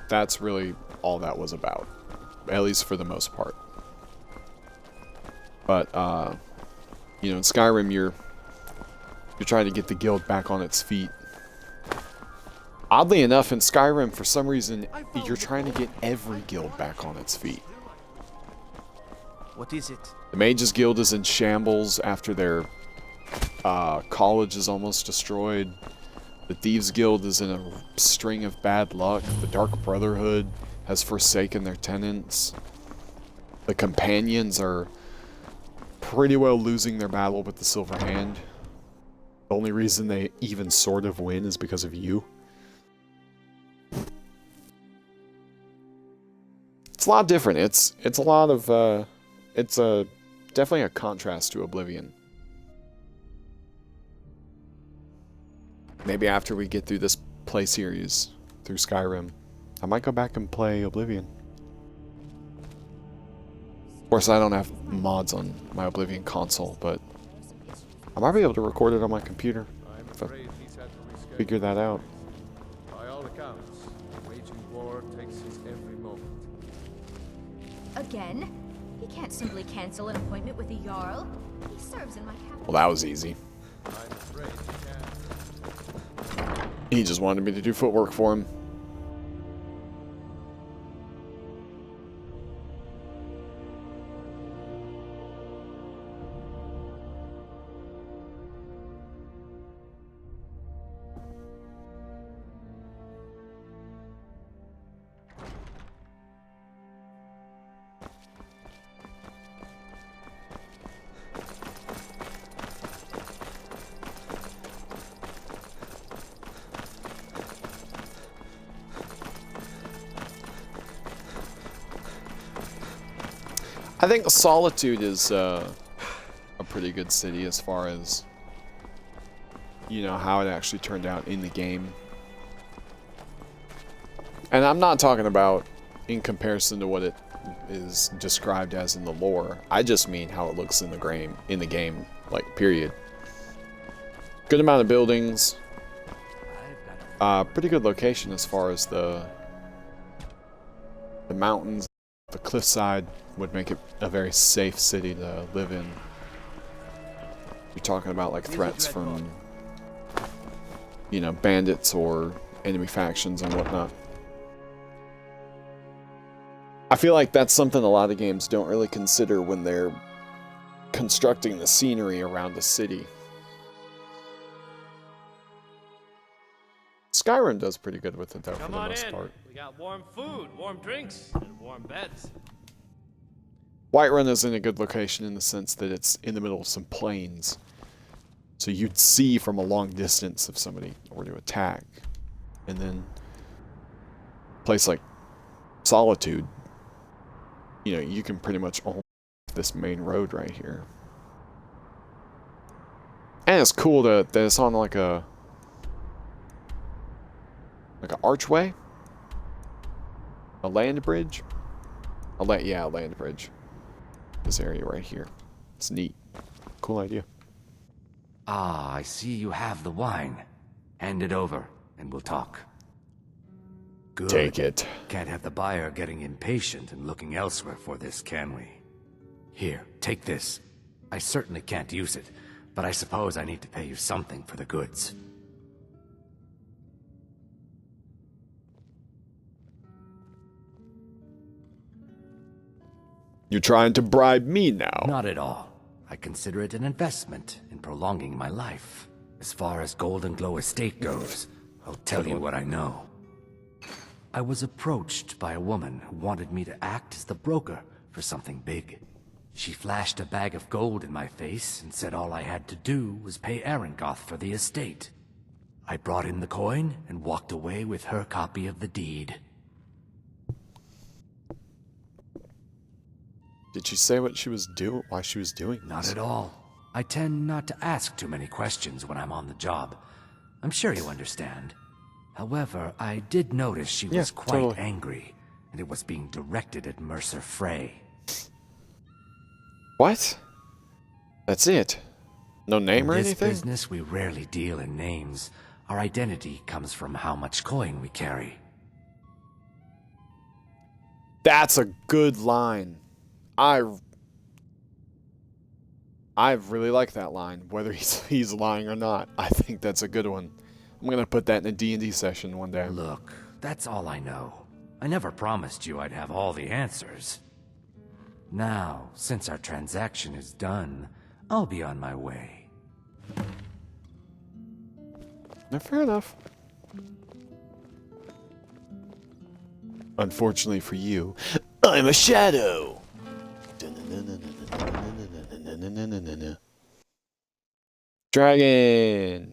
That's really all that was about, at least for the most part. But, you know, in Skyrim, you're trying to get the guild back on its feet. Oddly enough, in Skyrim, for some reason, you're trying to get every guild back on its feet. What is it? The Mages Guild is in shambles after their college is almost destroyed. The Thieves Guild is in a string of bad luck. The Dark Brotherhood has forsaken their tenants. The Companions are pretty well losing their battle with the Silver Hand. The only reason they even sort of win is because of you. It's a lot different. It's a lot of it's definitely a contrast to Oblivion. Maybe after we get through this play series through Skyrim, I might go back and play Oblivion. Of course, I don't have mods on my Oblivion console, but I might be able to record it on my computer if I figure that out. By all accounts, waging war takes his every moment. Again? He can't simply cancel an appointment with the Jarl. He serves in my capital. Well, that was easy. I'm afraid he can. He just wanted me to do footwork for him. I think Solitude is a pretty good city as far as, you know, how it actually turned out in the game. And I'm not talking about in comparison to what it is described as in the lore. I just mean how it looks in the game, like, period. Good amount of buildings. Pretty good location as far as the mountains. The cliffside would make it a very safe city to live in. You're talking about, like, threats from, you know, bandits or enemy factions and whatnot. I feel like that's something a lot of games don't really consider when they're constructing the scenery around a city. Skyrim does pretty good with it, though, for the most part. We got warm food, warm drinks, and warm beds. Whiterun is in a good location in the sense that it's in the middle of some plains. So you'd see from a long distance if somebody were to attack. And then a place like Solitude, you know, you can pretty much own this main road right here. And it's cool that it's on like an archway, a land bridge, a land bridge. This area right here, it's neat, cool idea. Ah, I see you have the wine. Hand it over, and we'll talk. Good. Take it. Can't have the buyer getting impatient and looking elsewhere for this, can we? Here, take this. I certainly can't use it, but I suppose I need to pay you something for the goods. You're trying to bribe me now. Not at all. I consider it an investment in prolonging my life. As far as Golden Glow Estate goes, I'll tell you what I know. I was approached by a woman who wanted me to act as the broker for something big. She flashed a bag of gold in my face and said all I had to do was pay Arangoth for the estate. I brought in the coin and walked away with her copy of the deed. Did she say what she was doing? Why she was doing this? Not at all. I tend not to ask too many questions when I'm on the job. I'm sure you understand. However, I did notice she was quite angry, and it was being directed at Mercer Frey. What? That's it? No name or anything? In this business, we rarely deal in names. Our identity comes from how much coin we carry. That's a good line. I really like that line, whether he's lying or not. I think that's a good one. I'm gonna put that in a D&D session one day. Look, that's all I know. I never promised you I'd have all the answers. Now, since our transaction is done, I'll be on my way. No, fair enough. Unfortunately for you, I'm a shadow. Dragon.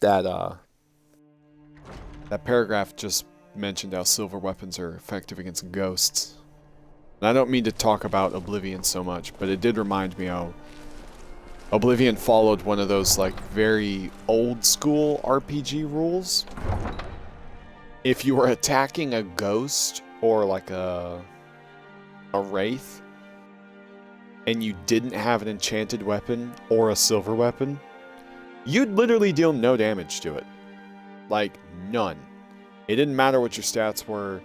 That paragraph just mentioned how silver weapons are effective against ghosts. And I don't mean to talk about Oblivion so much, but it did remind me how Oblivion followed one of those like very old school RPG rules. If you were attacking a ghost or like a wraith and you didn't have an enchanted weapon or a silver weapon, you'd literally deal no damage to it. Like, none. It didn't matter what your stats were.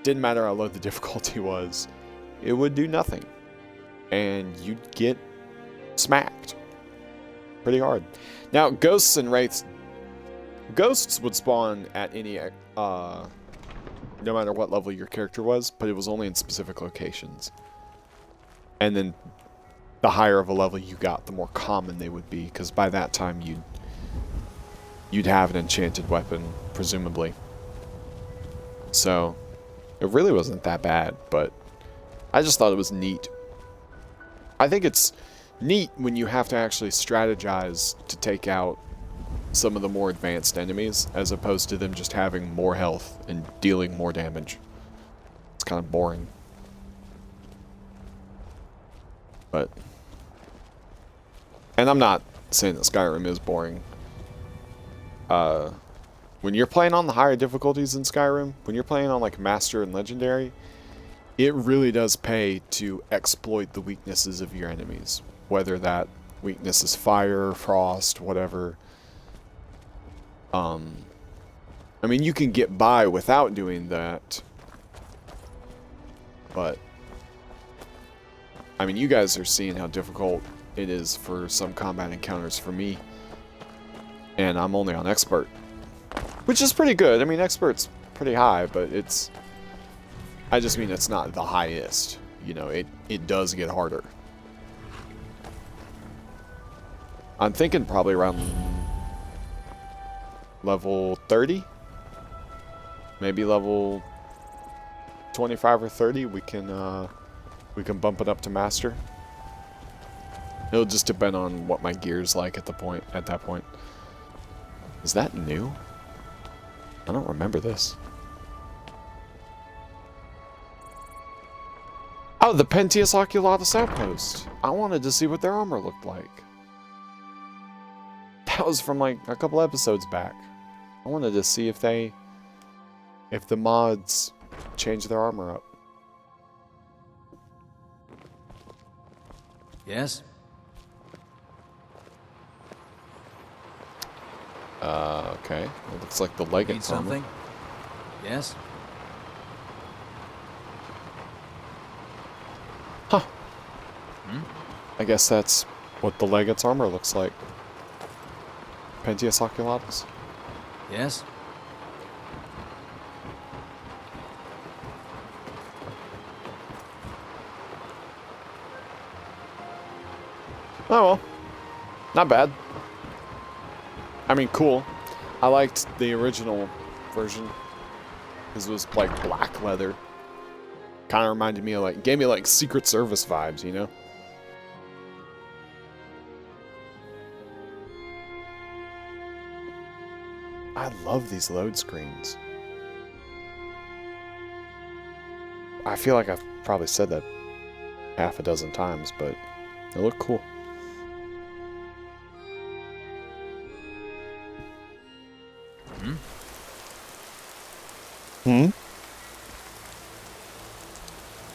Didn't matter how low the difficulty was. It would do nothing. And you'd get smacked. Pretty hard. Now, ghosts and wraiths... Ghosts would spawn at any... no matter what level your character was, but it was only in specific locations. And then the higher of a level you got, the more common they would be, because by that time you'd have an enchanted weapon, presumably. So, it really wasn't that bad, but I just thought it was neat. I think it's neat when you have to actually strategize to take out some of the more advanced enemies, as opposed to them just having more health and dealing more damage. It's kind of boring. But... And I'm not saying that Skyrim is boring. When you're playing on the higher difficulties in Skyrim, when you're playing on like Master and Legendary, it really does pay to exploit the weaknesses of your enemies. Whether that weakness is fire, frost, whatever. I mean, you can get by without doing that. But, I mean, you guys are seeing how difficult it is for some combat encounters for me. And I'm only on expert. Which is pretty good. I mean, expert's pretty high, but it's... I just mean it's not the highest. You know, it does get harder. I'm thinking probably around level 30? Maybe level 25 or 30 we can bump it up to master. It'll just depend on what my gear's like at that point. Is that new? I don't remember this. Oh, the Pentius Oculatus Outpost. I wanted to see what their armor looked like. That was from like a couple episodes back. I wanted to see if the mods changed their armor up. Yes? Okay. It looks like the Legate's Need something? Yes? Huh. I guess that's what the Legate's armor looks like. Pentius oculatus? Yes? Oh well. Not bad. I mean, cool. I liked the original version. Because it was like black leather. Kind of reminded me of like, gave me like Secret Service vibes, you know? I love these load screens. I feel like I've probably said that half a dozen times, but they look cool. Hmm?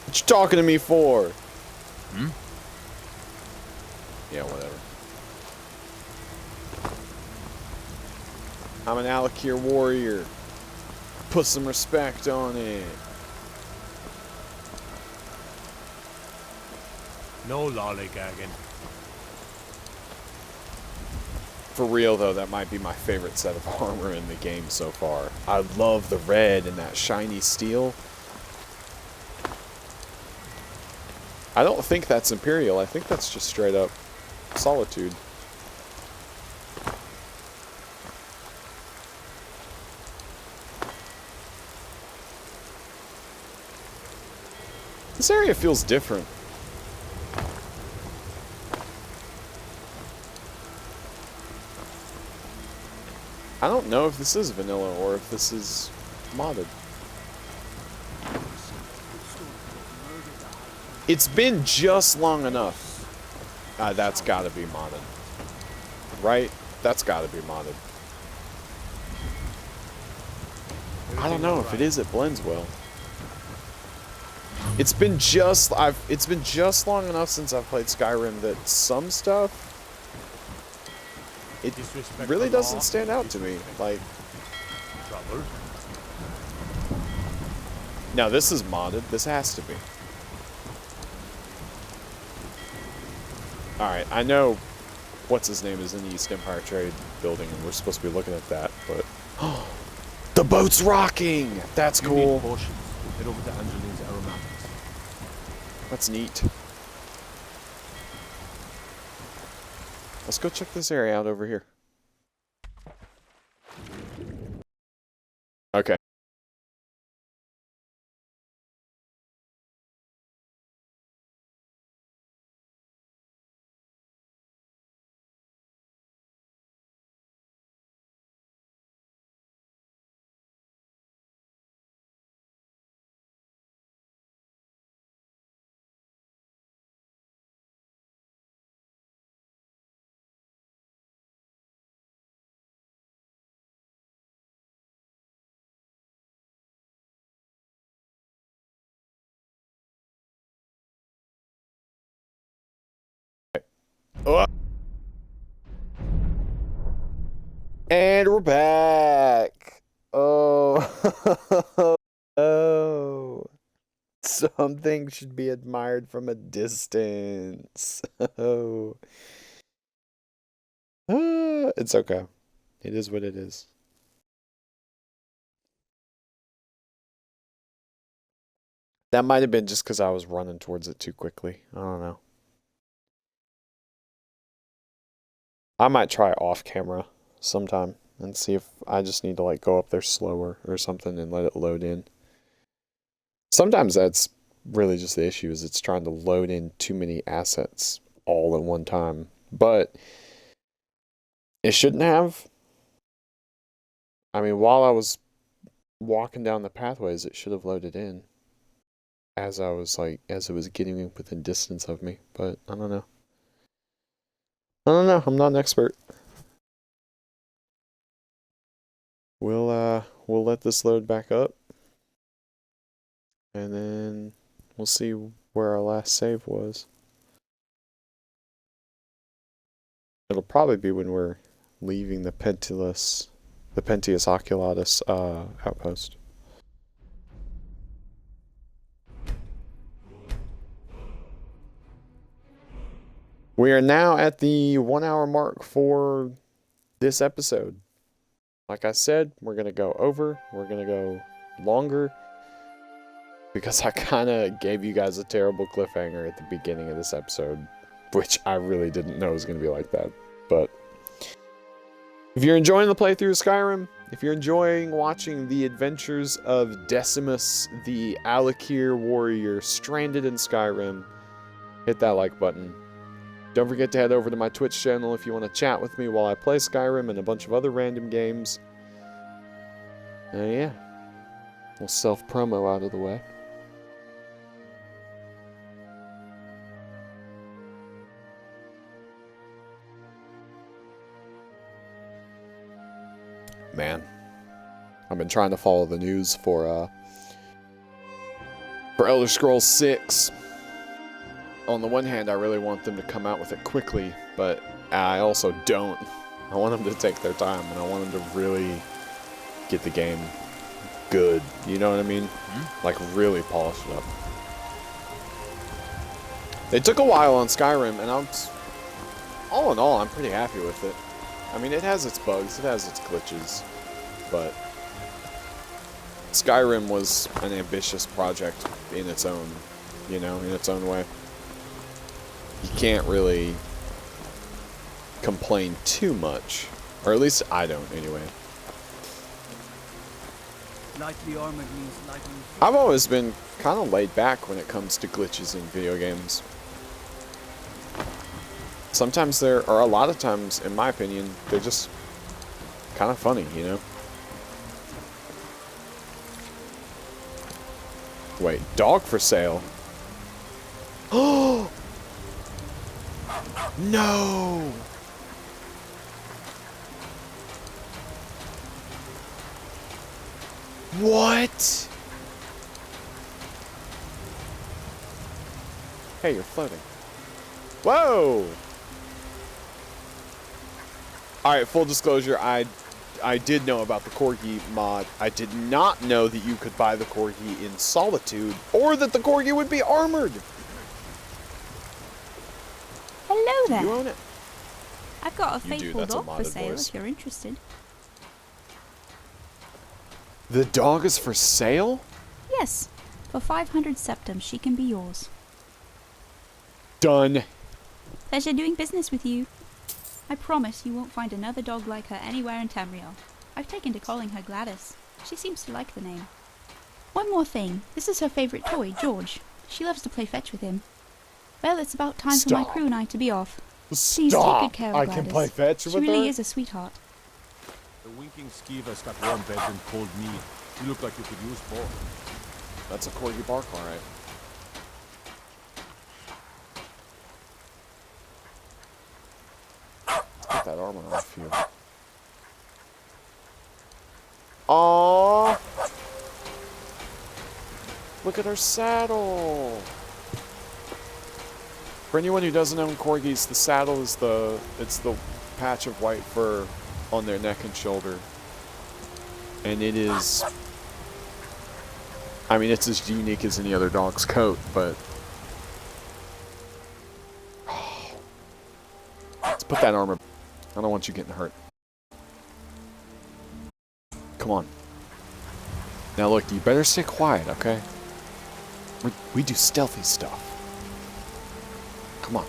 What you talking to me for? Hmm? Yeah, whatever. I'm an Alakir warrior. Put some respect on it. No lollygagging. For real though, that might be my favorite set of armor in the game so far. I love the red and that shiny steel. I don't think that's Imperial. I think that's just straight up Solitude. This area feels different. I don't know if this is vanilla or if this is modded. It's been just long enough. That's gotta be modded. Right? That's gotta be modded. I don't know if it is, it blends well. It's been just long enough since I've played Skyrim that some stuff it really doesn't stand out to me. Like, now this is modded. This has to be. Alright, I know what's his name is in the East Empire Trade building and we're supposed to be looking at that, but the boat's rocking! That's cool. Head over to Angeline's aromatics. That's neat. Let's go check this area out over here. Okay. Oh. And we're back. Oh. Oh. Something should be admired from a distance. Oh. It's okay. It is what it is. That might have been just because I was running towards it too quickly. I don't know. I might try off camera sometime and see if I just need to like go up there slower or something and let it load in. Sometimes that's really just the issue, is it's trying to load in too many assets all at one time. But it shouldn't have. I mean, while I was walking down the pathways, it should have loaded in as I was like, as it was getting within distance of me. But I don't know. I don't know. I'm not an expert. We'll let this load back up. And then we'll see where our last save was. It'll probably be when we're leaving the Pentius oculatus outpost. We are now at the 1 hour mark for this episode. Like I said, we're going to go over. We're going to go longer. Because I kind of gave you guys a terrible cliffhanger at the beginning of this episode. Which I really didn't know was going to be like that. But if you're enjoying the playthrough of Skyrim, if you're enjoying watching the adventures of Decimus, the Alakir warrior stranded in Skyrim, hit that like button. Don't forget to head over to my Twitch channel if you want to chat with me while I play Skyrim and a bunch of other random games. And yeah, a little self-promo out of the way. Man, I've been trying to follow the news for Elder Scrolls 6. On the one hand, I really want them to come out with it quickly, but I also don't. I want them to take their time, and I want them to really get the game good. You know what I mean? Like, really polish it up. It took a while on Skyrim, and all in all, I'm pretty happy with it. I mean, it has its bugs, it has its glitches, but Skyrim was an ambitious project in its own, you know, in its own way. You can't really complain too much, or at least I don't, anyway. Lightly armored means lightly... I've always been kind of laid back when it comes to glitches in video games. Sometimes or a lot of times, in my opinion, they're just kind of funny, you know? Wait, dog for sale? Oh! No! What? Hey, you're floating. Whoa! Alright, full disclosure, I did know about the Corgi mod. I did not know that you could buy the Corgi in Solitude, or that the Corgi would be armored! Hello there. You own it. I've got a You do, faithful that's a dog for modded sale voice. if you're interested. The dog is for sale? Yes, for 500 septums she can be yours. Done. Pleasure doing business with you. I promise you won't find another dog like her anywhere in Tamriel. I've taken to calling her Gladys. She seems to like the name. One more thing. This is her favourite toy, George. She loves to play fetch with him. Well, it's about time for my crew and I to be off. Please take good care of Gladys. I can play fetch with her? She really is a sweetheart. The winking skeever's got warm beds and cold meat. You look like you could use more. That's a Corgi bark, alright. Get that armor off you. Aww! Look at her saddle! For anyone who doesn't own Corgis, the saddle is the patch of white fur on their neck and shoulder. And it is... I mean, it's as unique as any other dog's coat, but... Let's put that armor... I don't want you getting hurt. Come on. Now look, you better stay quiet, okay? We do stealthy stuff. Come on.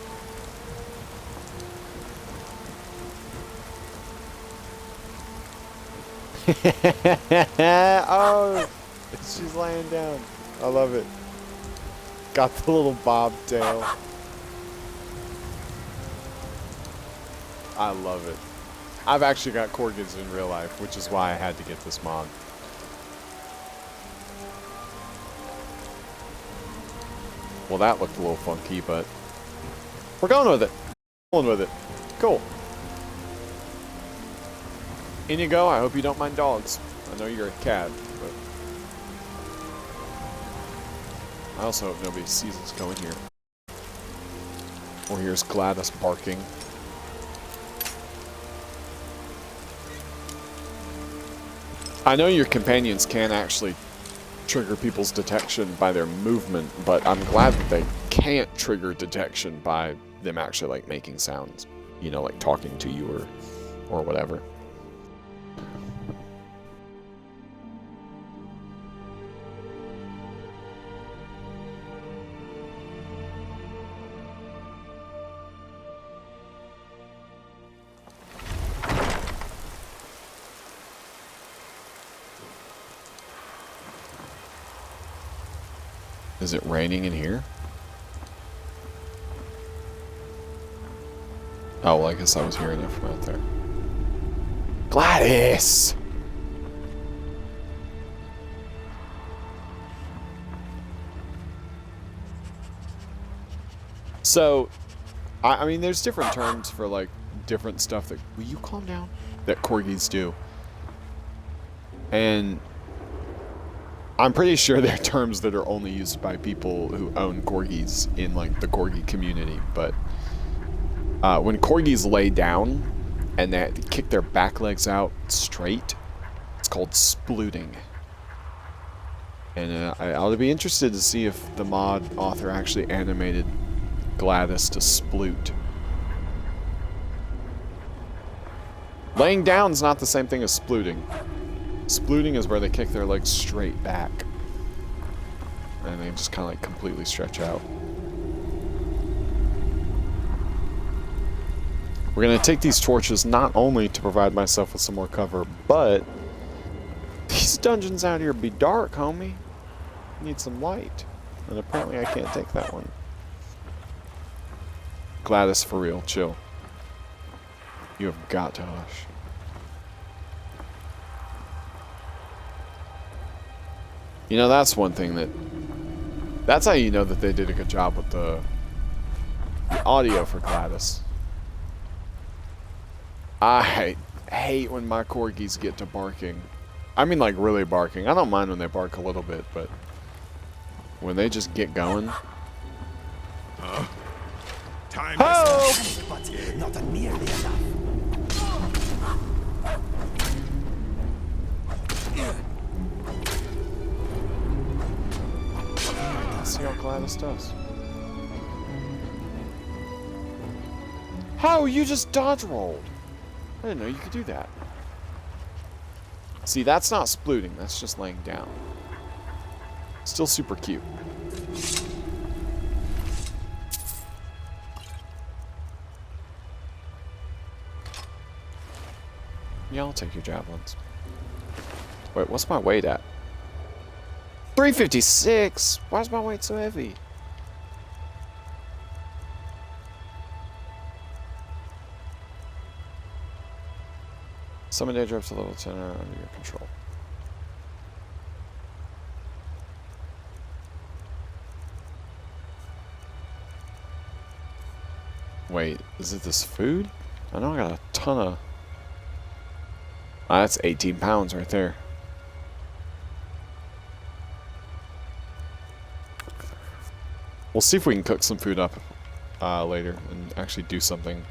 Oh, she's laying down. I love it. Got the little bobtail. I love it. I've actually got corgis in real life, which is why I had to get this mod. Well, that looked a little funky, but we're going with it. Going with it. Cool. In you go. I hope you don't mind dogs. I know you're a cat, but I also hope nobody sees us going here. Or hears Gladys barking. I know your companions can actually trigger people's detection by their movement, but I'm glad that they can't trigger detection by them actually like making sounds, you know, like talking to you or whatever. Is it raining in here? Oh, well, I guess I was hearing it from out there. Gladys! So, I mean, there's different terms for, like, different stuff that... Will you calm down? That corgis do. And... I'm pretty sure they're terms that are only used by people who own corgis in, like, the corgi community. But when corgis lay down and they kick their back legs out straight, it's called splooting. And I ought to be interested to see if the mod author actually animated Gladys to sploot. Laying down is not the same thing as splooting. Splooting is where they kick their legs straight back. And they just kind of like completely stretch out. We're going to take these torches not only to provide myself with some more cover, but these dungeons out here be dark, homie. Need some light. And apparently I can't take that one. Gladys, for real, chill. You have got to hush. You know, that's one thing that's how you know that they did a good job with the audio for Gladys. I hate when my corgis get to barking. I mean, like, really barking. I don't mind when they bark a little bit, but when they just get going. Time oh! but not nearly enough. Let's see how Gladys does. How? You just dodge rolled. I didn't know you could do that. See, that's not splooting. That's just laying down. Still super cute. Yeah, I'll take your javelins. Wait, what's my weight at? 356! Why is my weight so heavy? Summon danger up to level 10 are under your control. Wait, is it this food? I know I got a ton of... Ah, that's 18 pounds right there. We'll see if we can cook some food up later and actually do something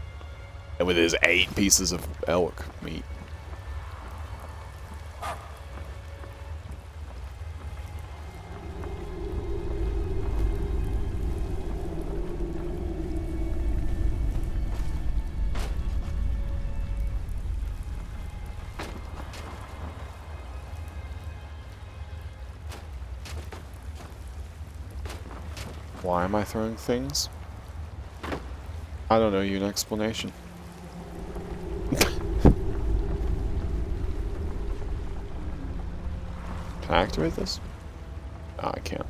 with his 8 pieces of elk meat. Why am I throwing things? I don't know you an explanation. Can I activate this? No, I can't.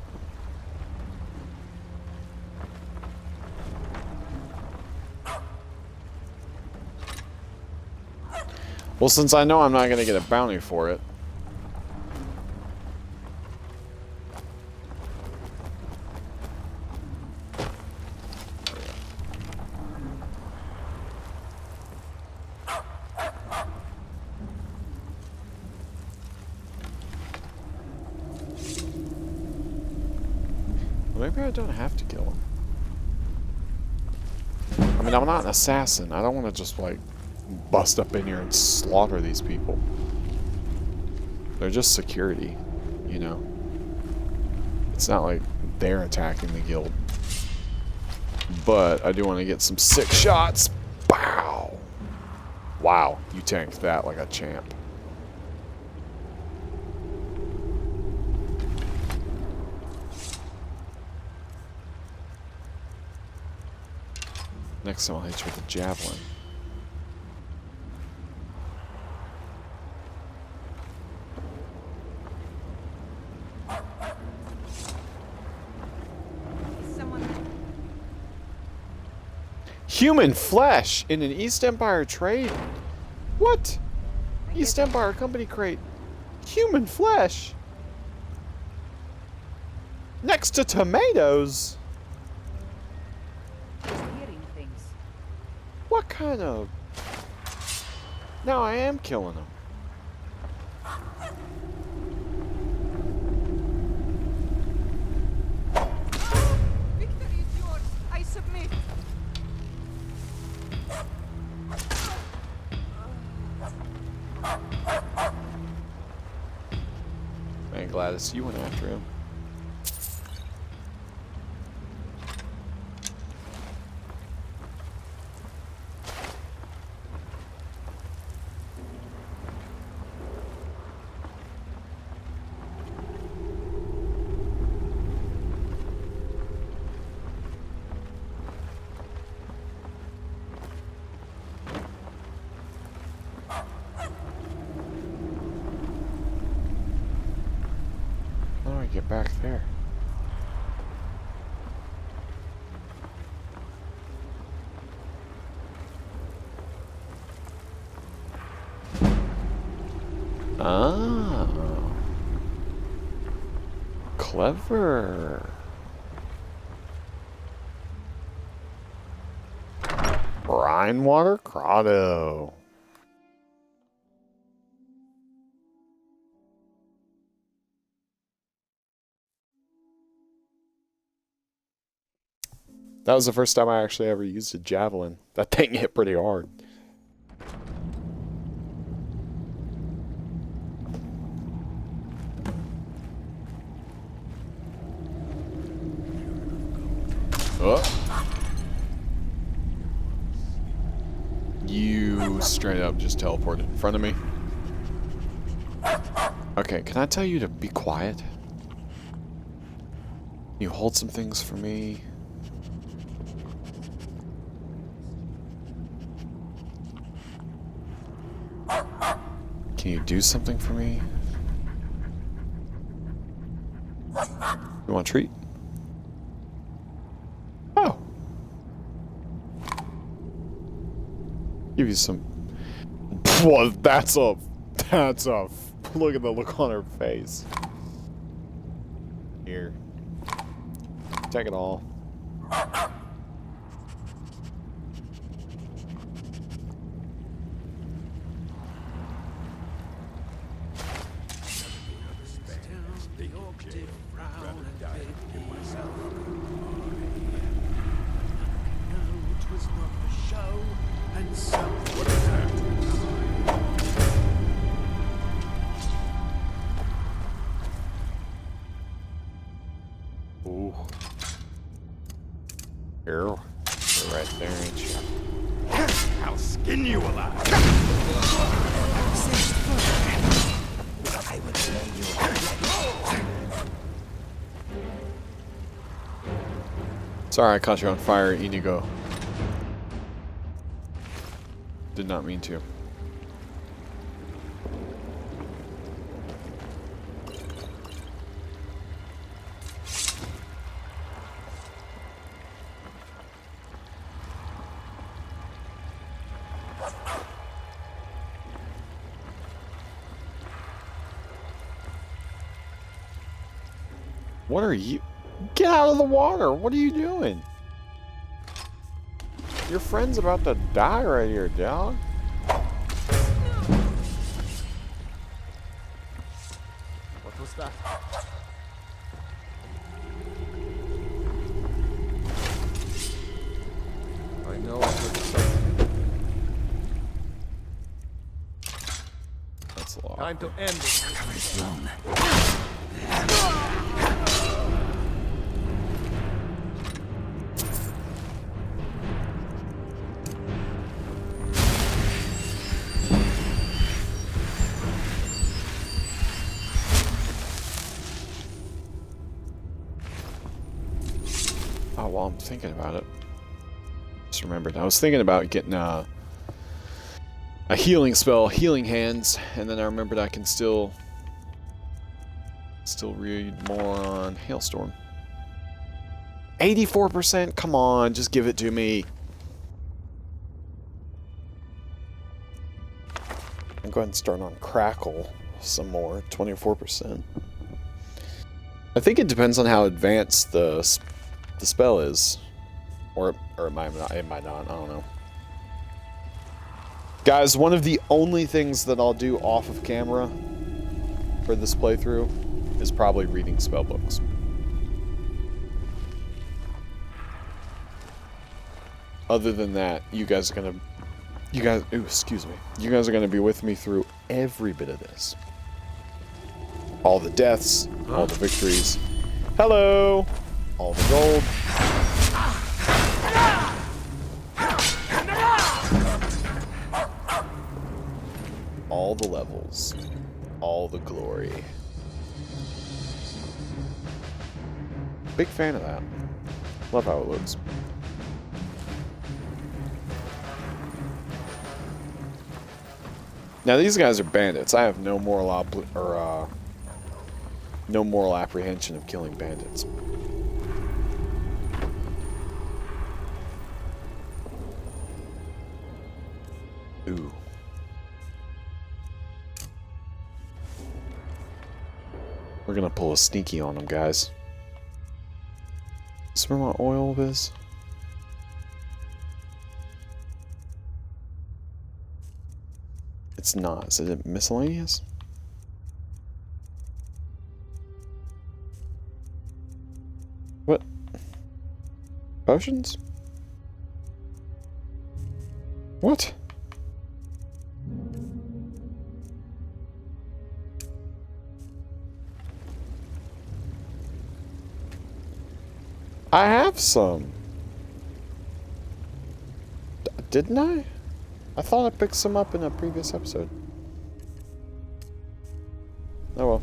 Well, since I know I'm not going to get a bounty for it, maybe I don't have to kill him. I mean, I'm not an assassin. I don't want to just, like, bust up in here and slaughter these people. They're just security, you know? It's not like they're attacking the guild. But I do want to get some sick shots. Pow! Wow, you tanked that like a champ. Next time I'll hit you with a javelin. Human flesh in an East Empire trade? What? East Empire company crate. Human flesh? Next to tomatoes? What kind of... Now I am killing them. Victory is yours. I submit. Man, Gladys, you went after him. Get back there. Oh. Clever. Rainwater Grotto. That was the first time I actually ever used a javelin. That thing hit pretty hard. Oh. You straight up just teleported in front of me. Okay, can I tell you to be quiet? You hold some things for me. Can you do something for me? You want a treat? Oh. Give you some. Well, that's a. Look at the look on her face. Here. Take it all. Ooh. You're right there, ain't you? I'll skin you alive. I would lay you. Sorry, I caught you on fire, Inigo. Did not mean to. What are you? Get out of the water! What are you doing? Your friend's about to die right here, dog. What was that? I know I heard something. That's a lot. Time to end this. Cover is blown. Oh, well, I'm thinking about it. Just remembered. I was thinking about getting a healing spell, Healing Hands, and then I remembered I can still read more on Hailstorm. 84%? Come on, just give it to me. I'll go ahead and start on Crackle some more, 24%. I think it depends on how advanced the spell is. Or it might not, I don't know. Guys, one of the only things that I'll do off of camera for this playthrough is probably reading spellbooks. Other than that, you guys are gonna be with me through every bit of this. All the deaths, all the victories. Hello! All the gold. All the levels. All the glory. Big fan of that. Love how it looks. Now these guys are bandits. I have no moral no moral apprehension of killing bandits. Ooh. We're gonna pull a sneaky on them, guys. Is this where my oil is? It's not. Is it miscellaneous? What? Potions? What? I have some. Didn't I? I thought I picked some up in a previous episode. Oh well.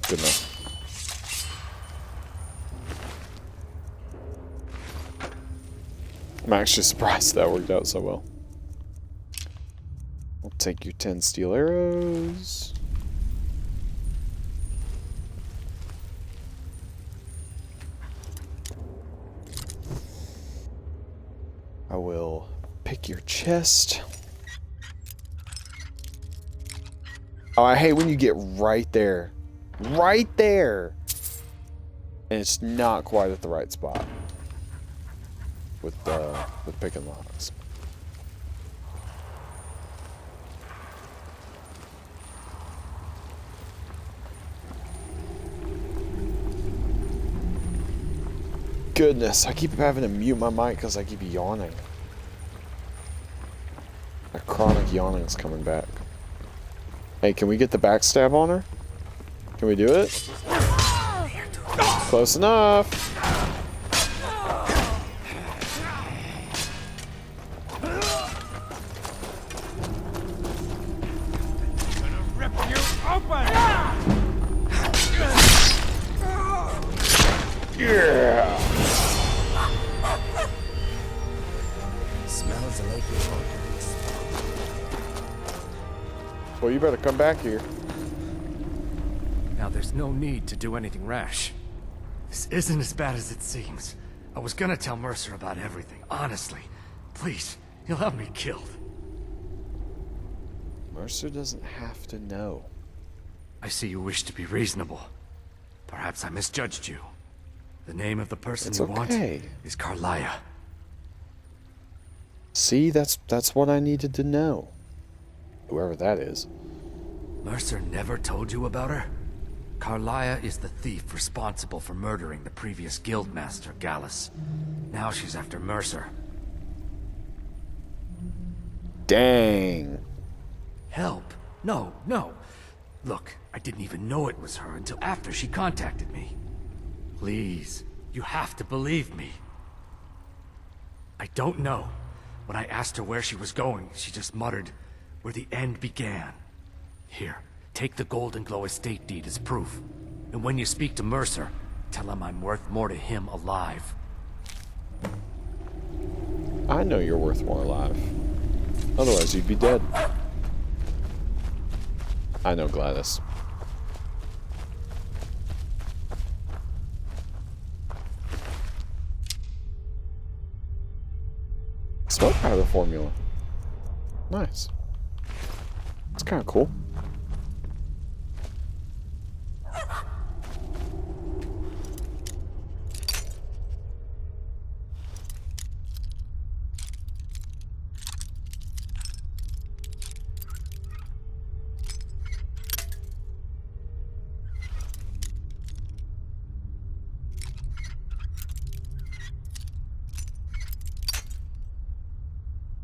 Good enough. I'm actually surprised that worked out so well. I'll take your 10 steel arrows. I will pick your chest. Oh, I hate when you get right there. Right there! And it's not quite at the right spot. With picking locks. Goodness, I keep having to mute my mic because I keep yawning. A chronic yawning's coming back. Hey, can we get the backstab on her? Can we do it? Close enough. Yeah. Smells like your own. Well, you better come back here. Now there's no need to do anything rash. This isn't as bad as it seems. I was gonna tell Mercer about everything, honestly. Please, he'll have me killed. Mercer doesn't have to know. I see you wish to be reasonable. Perhaps I misjudged you. The name of the person you want is Carlia. See, that's what I needed to know. Whoever that is. Mercer never told you about her? Carlia is the thief responsible for murdering the previous guildmaster, Gladys. Now she's after Mercer. Dang. Help? No, no. Look, I didn't even know it was her until after she contacted me. Please, you have to believe me. I don't know. When I asked her where she was going, she just muttered, "Where the end began." Here, take the Golden Glow estate deed as proof. And when you speak to Mercer, tell him I'm worth more to him alive. I know you're worth more alive. Otherwise, you'd be dead. I know Gladys. Smoke powder formula. Nice. It's kind of cool.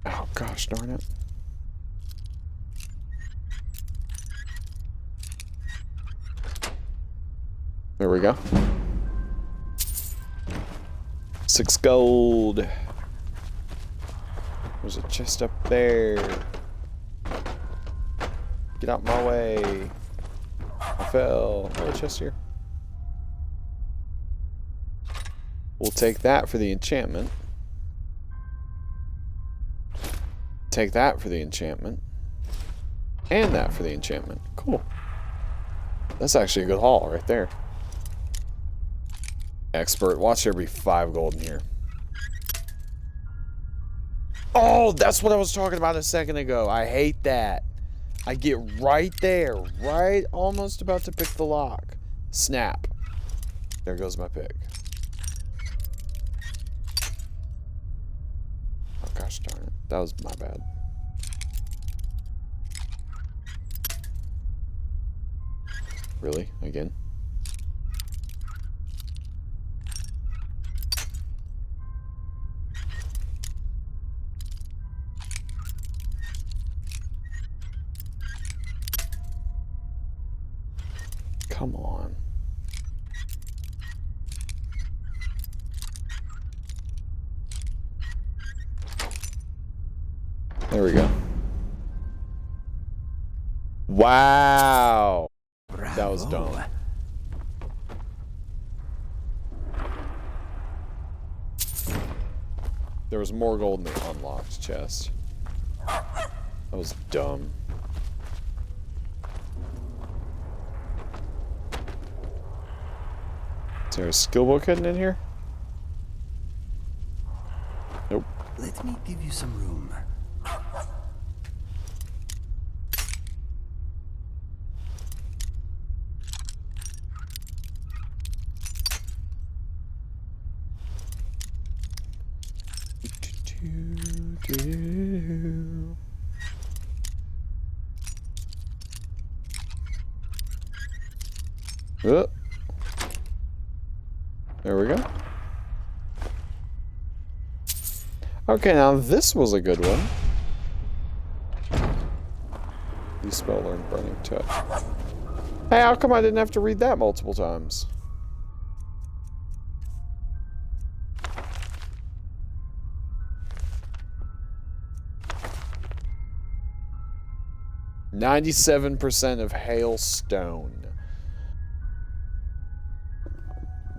Oh gosh darn it. There we go. 6 gold. There's a chest up there. Get out my way. I fell. Oh, a chest here. We'll take that for the enchantment. Take that for the enchantment. And that for the enchantment. Cool. That's actually a good haul right there. Expert. Watch there be 5 gold in here. Oh, that's what I was talking about a second ago. I hate that. I get right there. Right almost about to pick the lock. Snap. There goes my pick. Oh, gosh darn it. That was my bad. Really? Again? Come on. There we go. Wow. Bravo. That was dumb. There was more gold in the unlocked chest. That was dumb. Is there a skill book hidden in here? Nope. Let me give you some room. Oh. There we go. Okay, now this was a good one. You spell learn burning touch. Hey, how come I didn't have to read that multiple times? %97% of hailstone.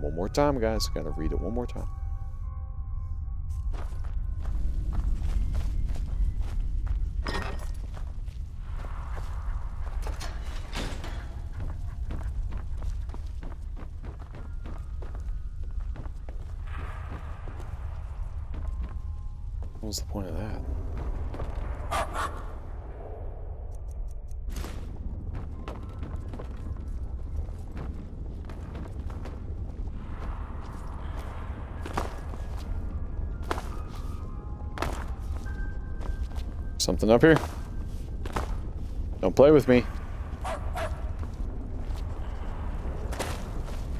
One more time, guys. Gotta read it one more time. What was the point of that? Something up here? Don't play with me.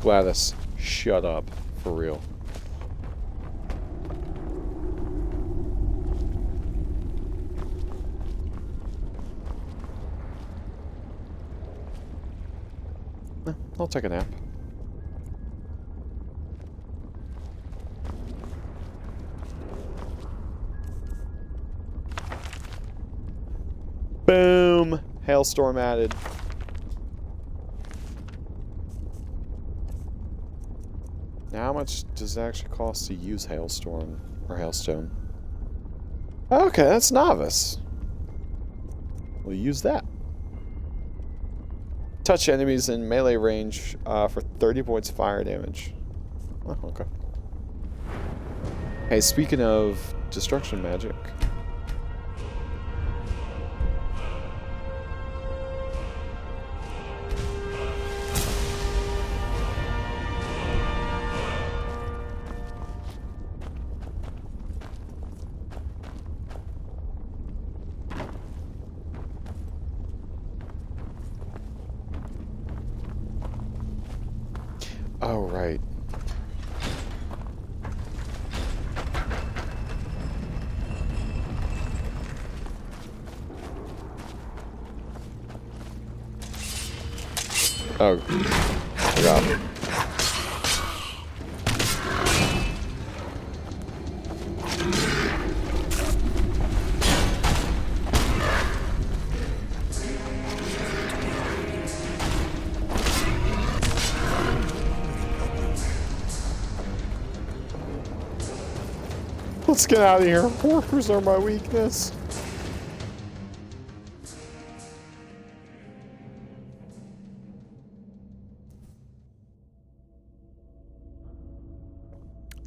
Gladys, shut up. For real. I'll take a nap. Boom! Hailstorm added. Now, how much does it actually cost to use Hailstorm or Hailstone? Okay, that's novice. We'll use that. Touch enemies in melee range for 30 points fire damage. Oh, okay. Hey, speaking of destruction magic. Oh, right. Oh, forgot. Let's get out of here. Workers are my weakness.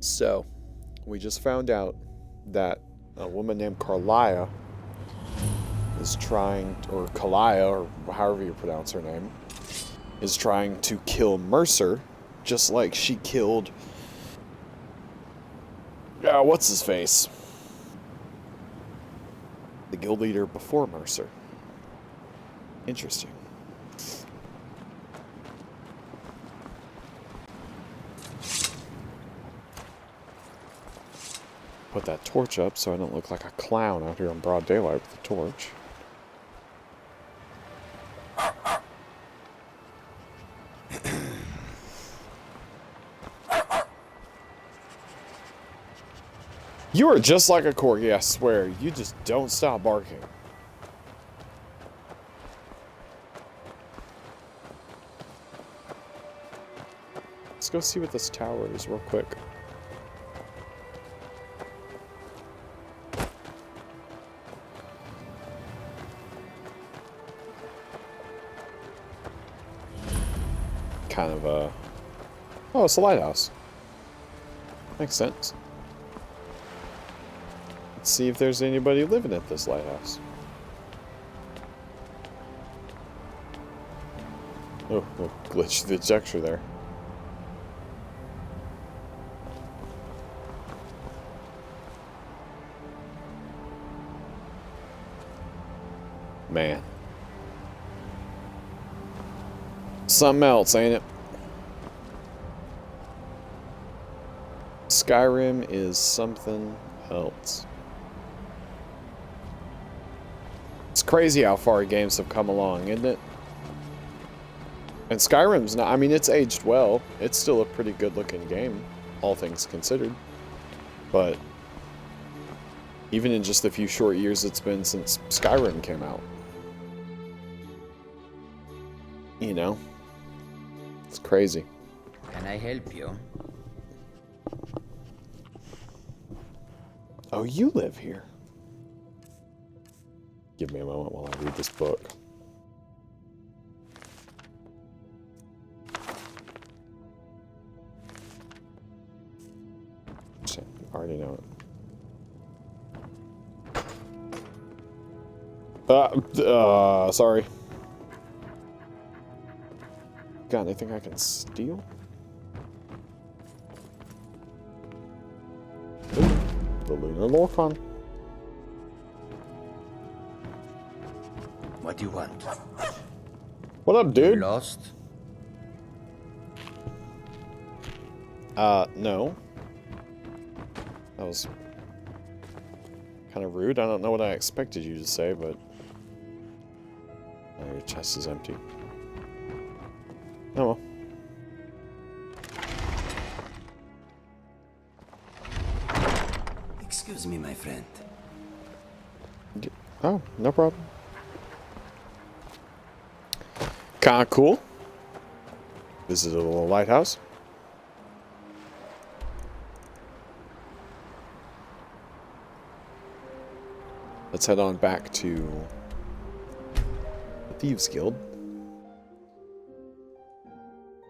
So, we just found out that a woman named Carlia is trying, or Kalia, or however you pronounce her name, is trying to kill Mercer, just like she killed what's his face? The guild leader before Mercer. Interesting. Put that torch up so I don't look like a clown out here in broad daylight with a torch. You are just like a corgi, I swear. You just don't stop barking. Let's go see what this tower is real quick. Kind of a... Oh, it's a lighthouse. Makes sense. Let's see if there's anybody living at this lighthouse. Oh, glitch the texture there. Man. Something else, ain't it? Skyrim is something else. It's crazy how far games have come along, isn't it? And Skyrim's not, I mean, it's aged well. It's still a pretty good looking game, all things considered. But even in just the few short years it's been since Skyrim came out. You know? It's crazy. Can I help you? Oh, you live here. Give me a moment while I read this book. I already know it. Sorry. Got anything I can steal? Ooh, the Lunar Lorcan. What do you want? What up, dude? You lost? No. That was kind of rude. I don't know what I expected you to say, but... Oh, your chest is empty. Oh well. Excuse me, my friend. Oh, no problem. Kinda cool. Visited a little lighthouse. Let's head on back to the Thieves Guild.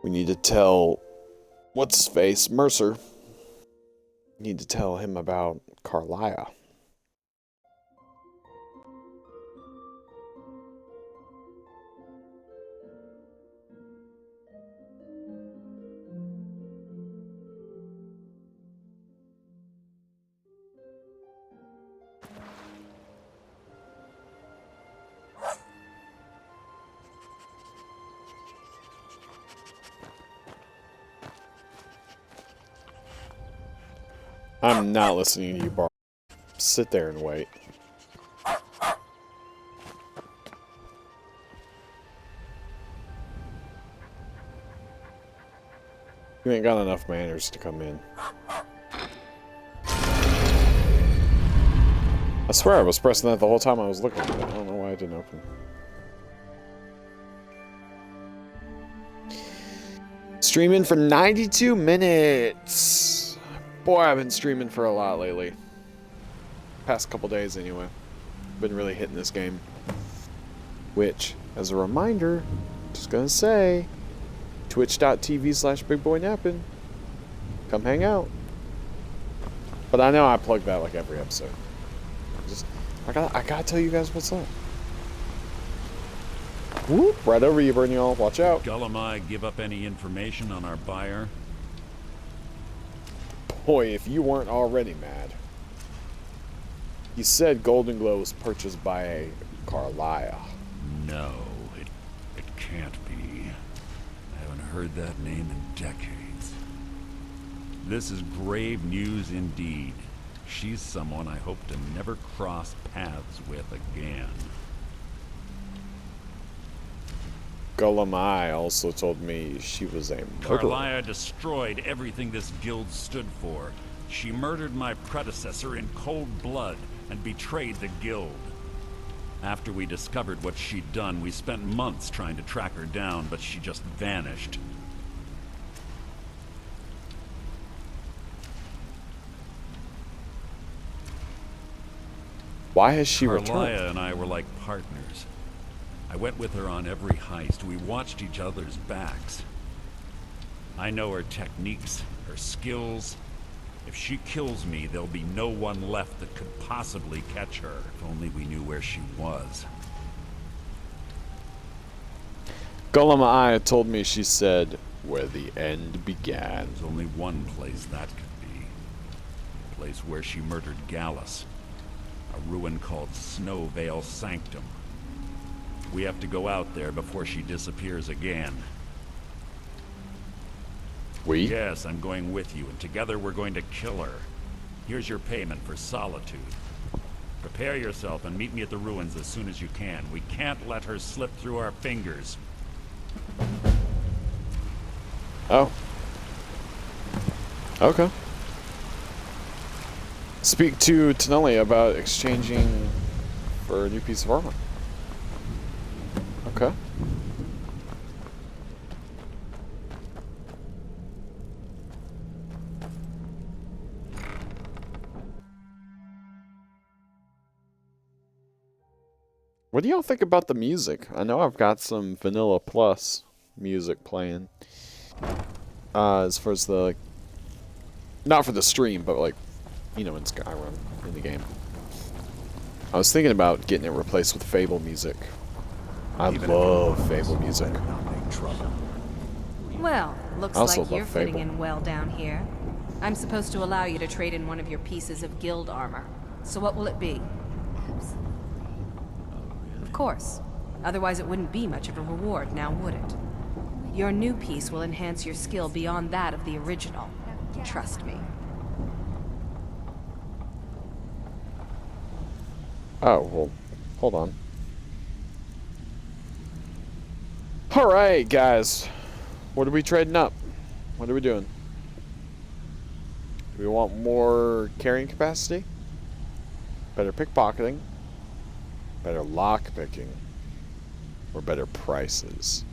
We need to tell what's his face, Mercer. We need to tell him about Carlia. I'm not listening to you, Bar. Sit there and wait. You ain't got enough manners to come in. I swear I was pressing that the whole time I was looking at it. I don't know why it didn't open. Streaming for 92 minutes. Boy, I've been streaming for a lot lately. Past couple days anyway. Been really hitting this game. Which, as a reminder, just gonna say, twitch.tv/bigboynappin. Come hang out. But I know I plug that like every episode. I gotta tell you guys what's up. Whoop, right over you, Bernie, y'all. Watch out. Gullumai give up any information on our buyer? Boy, if you weren't already mad. You said Golden Glow was purchased by a Carlia. No, it can't be. I haven't heard that name in decades. This is grave news indeed. She's someone I hope to never cross paths with again. Gullumai also told me she was a murderer. Carlia destroyed everything this guild stood for. She murdered my predecessor in cold blood and betrayed the guild. After we discovered what she'd done, we spent months trying to track her down, but she just vanished. Why has she returned? Carlia and I were like partners. I went with her on every heist. We watched each other's backs. I know her techniques, her skills. If she kills me, there'll be no one left that could possibly catch her. If only we knew where she was. Gullumai told me she said where the end began. There's only one place that could be. The place where she murdered Gallus. A ruin called Snowvale Sanctum. We have to go out there before she disappears again. We? Yes, I'm going with you, and together we're going to kill her. Here's your payment for solitude. Prepare yourself and meet me at the ruins as soon as you can. We can't let her slip through our fingers. Oh. Okay. Speak to Tonelli about exchanging for a new piece of armor. Okay. What do y'all think about the music? I know I've got some Vanilla Plus music playing. As far as the, like, not for the stream, but like, you know, in Skyrim, in the game. I was thinking about getting it replaced with Fable music. I love Fable music. Well, looks I also like you're love fitting Fable. in well down here. I'm supposed to allow you to trade in one of your pieces of guild armor. So what will it be? Of course. Otherwise it wouldn't be much of a reward, now would it? Your new piece will enhance your skill beyond that of the original. Trust me. Oh, well, hold on. Alright, guys. What are we trading up? What are we doing? Do we want more carrying capacity? Better pickpocketing? Better lockpicking? Or better prices?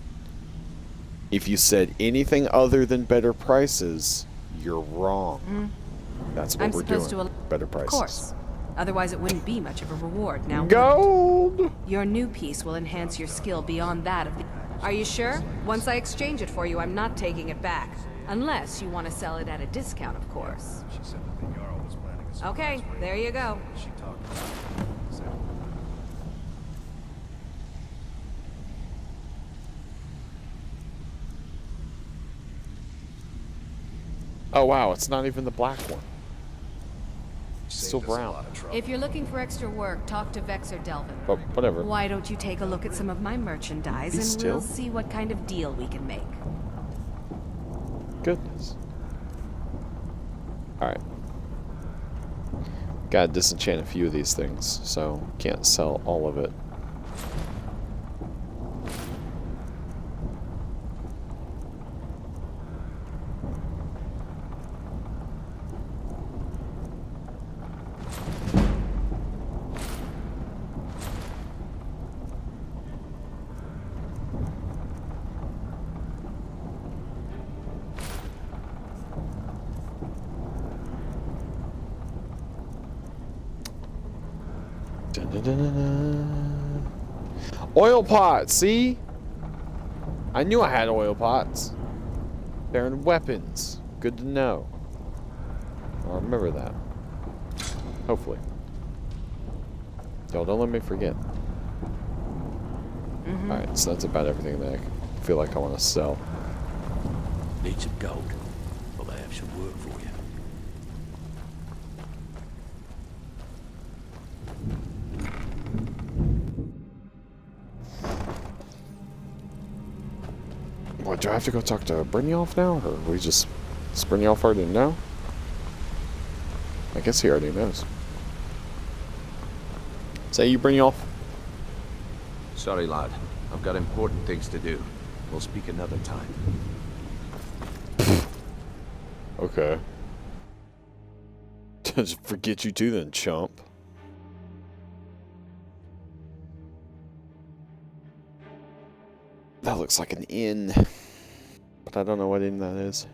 If you said anything other than better prices, you're wrong. That's what we're doing. Better prices. Of course. Otherwise it wouldn't be much of a reward now. Gold! Your new piece will enhance your skill beyond that of the... Are you sure? Once I exchange it for you, I'm not taking it back. Unless you want to sell it at a discount, of course. Okay, there you go. Oh wow, it's not even the black one. It's still brown. If you're looking for extra work, talk to Vex or Delvin. But whatever. Why don't you take a look at some of my merchandise and we'll see what kind of deal we can make. Goodness. Alright. Gotta disenchant a few of these things, so can't sell all of it. Oil pots, see? I knew I had oil pots. They're in weapons. Good to know. I'll remember that. Hopefully. Yo, don't let me forget. Alright, so that's about everything that I feel like I want to sell. Need some gold. Well, I have some work for you. What, do I have to go talk to Brynjolf now? Or we just... Does Brynjolf already know? I guess he already knows. Say you, Brynjolf. Sorry, lad. I've got important things to do. We'll speak another time. Okay. Just forget you too then, chump. That looks like an inn. But I don't know what inn that is.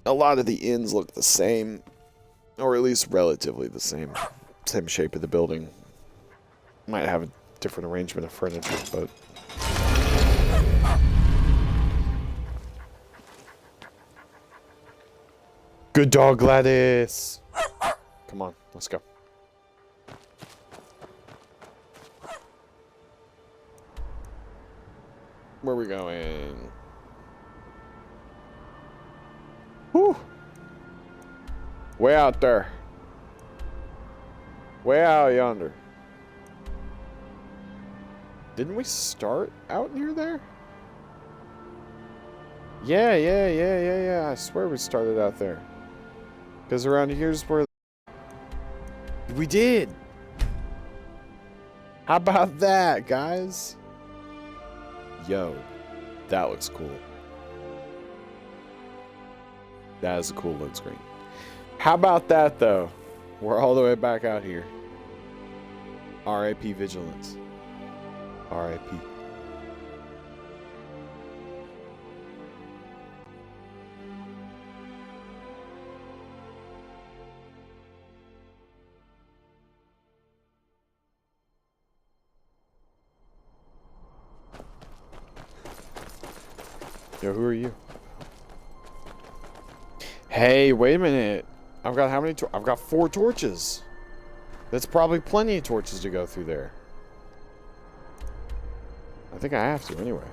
A lot of the inns look the same. Or at least relatively the same. Same shape of the building. Might have a different arrangement of furniture, but... Good dog, Gladys! Come on, let's go. Where are we going? Whew! Way out there. Way out yonder. Didn't we start out near there? Yeah. I swear we started out there. Because around here's where... We did! How about that, guys? Yo, that looks cool. That is a cool load screen. How about that, though? We're all the way back out here. R.I.P. Vigilance. R.I.P. Yo, who are you? Hey, wait a minute. I've got how many? I've got 4 torches. That's probably plenty of torches to go through there. I think I have to anyway.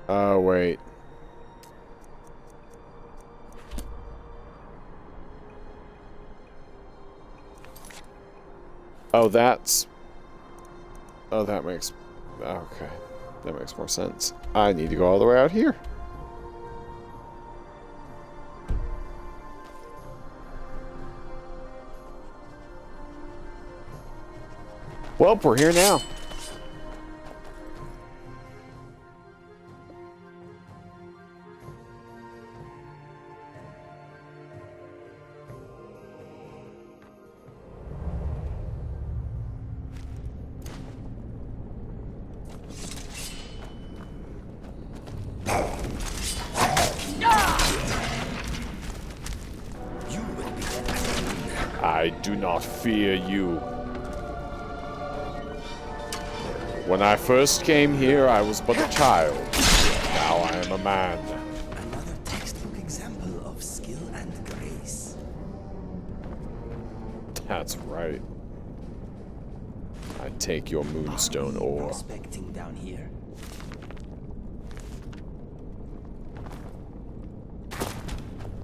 Oh, wait. Oh, that's... Oh, that makes... Okay. That makes more sense. I need to go all the way out here. Well, we're here now. I do not fear you. When I first came here, I was but a child. Now I am a man. Another textbook example of skill and grace. That's right. I take your moonstone ore. Prospecting down here.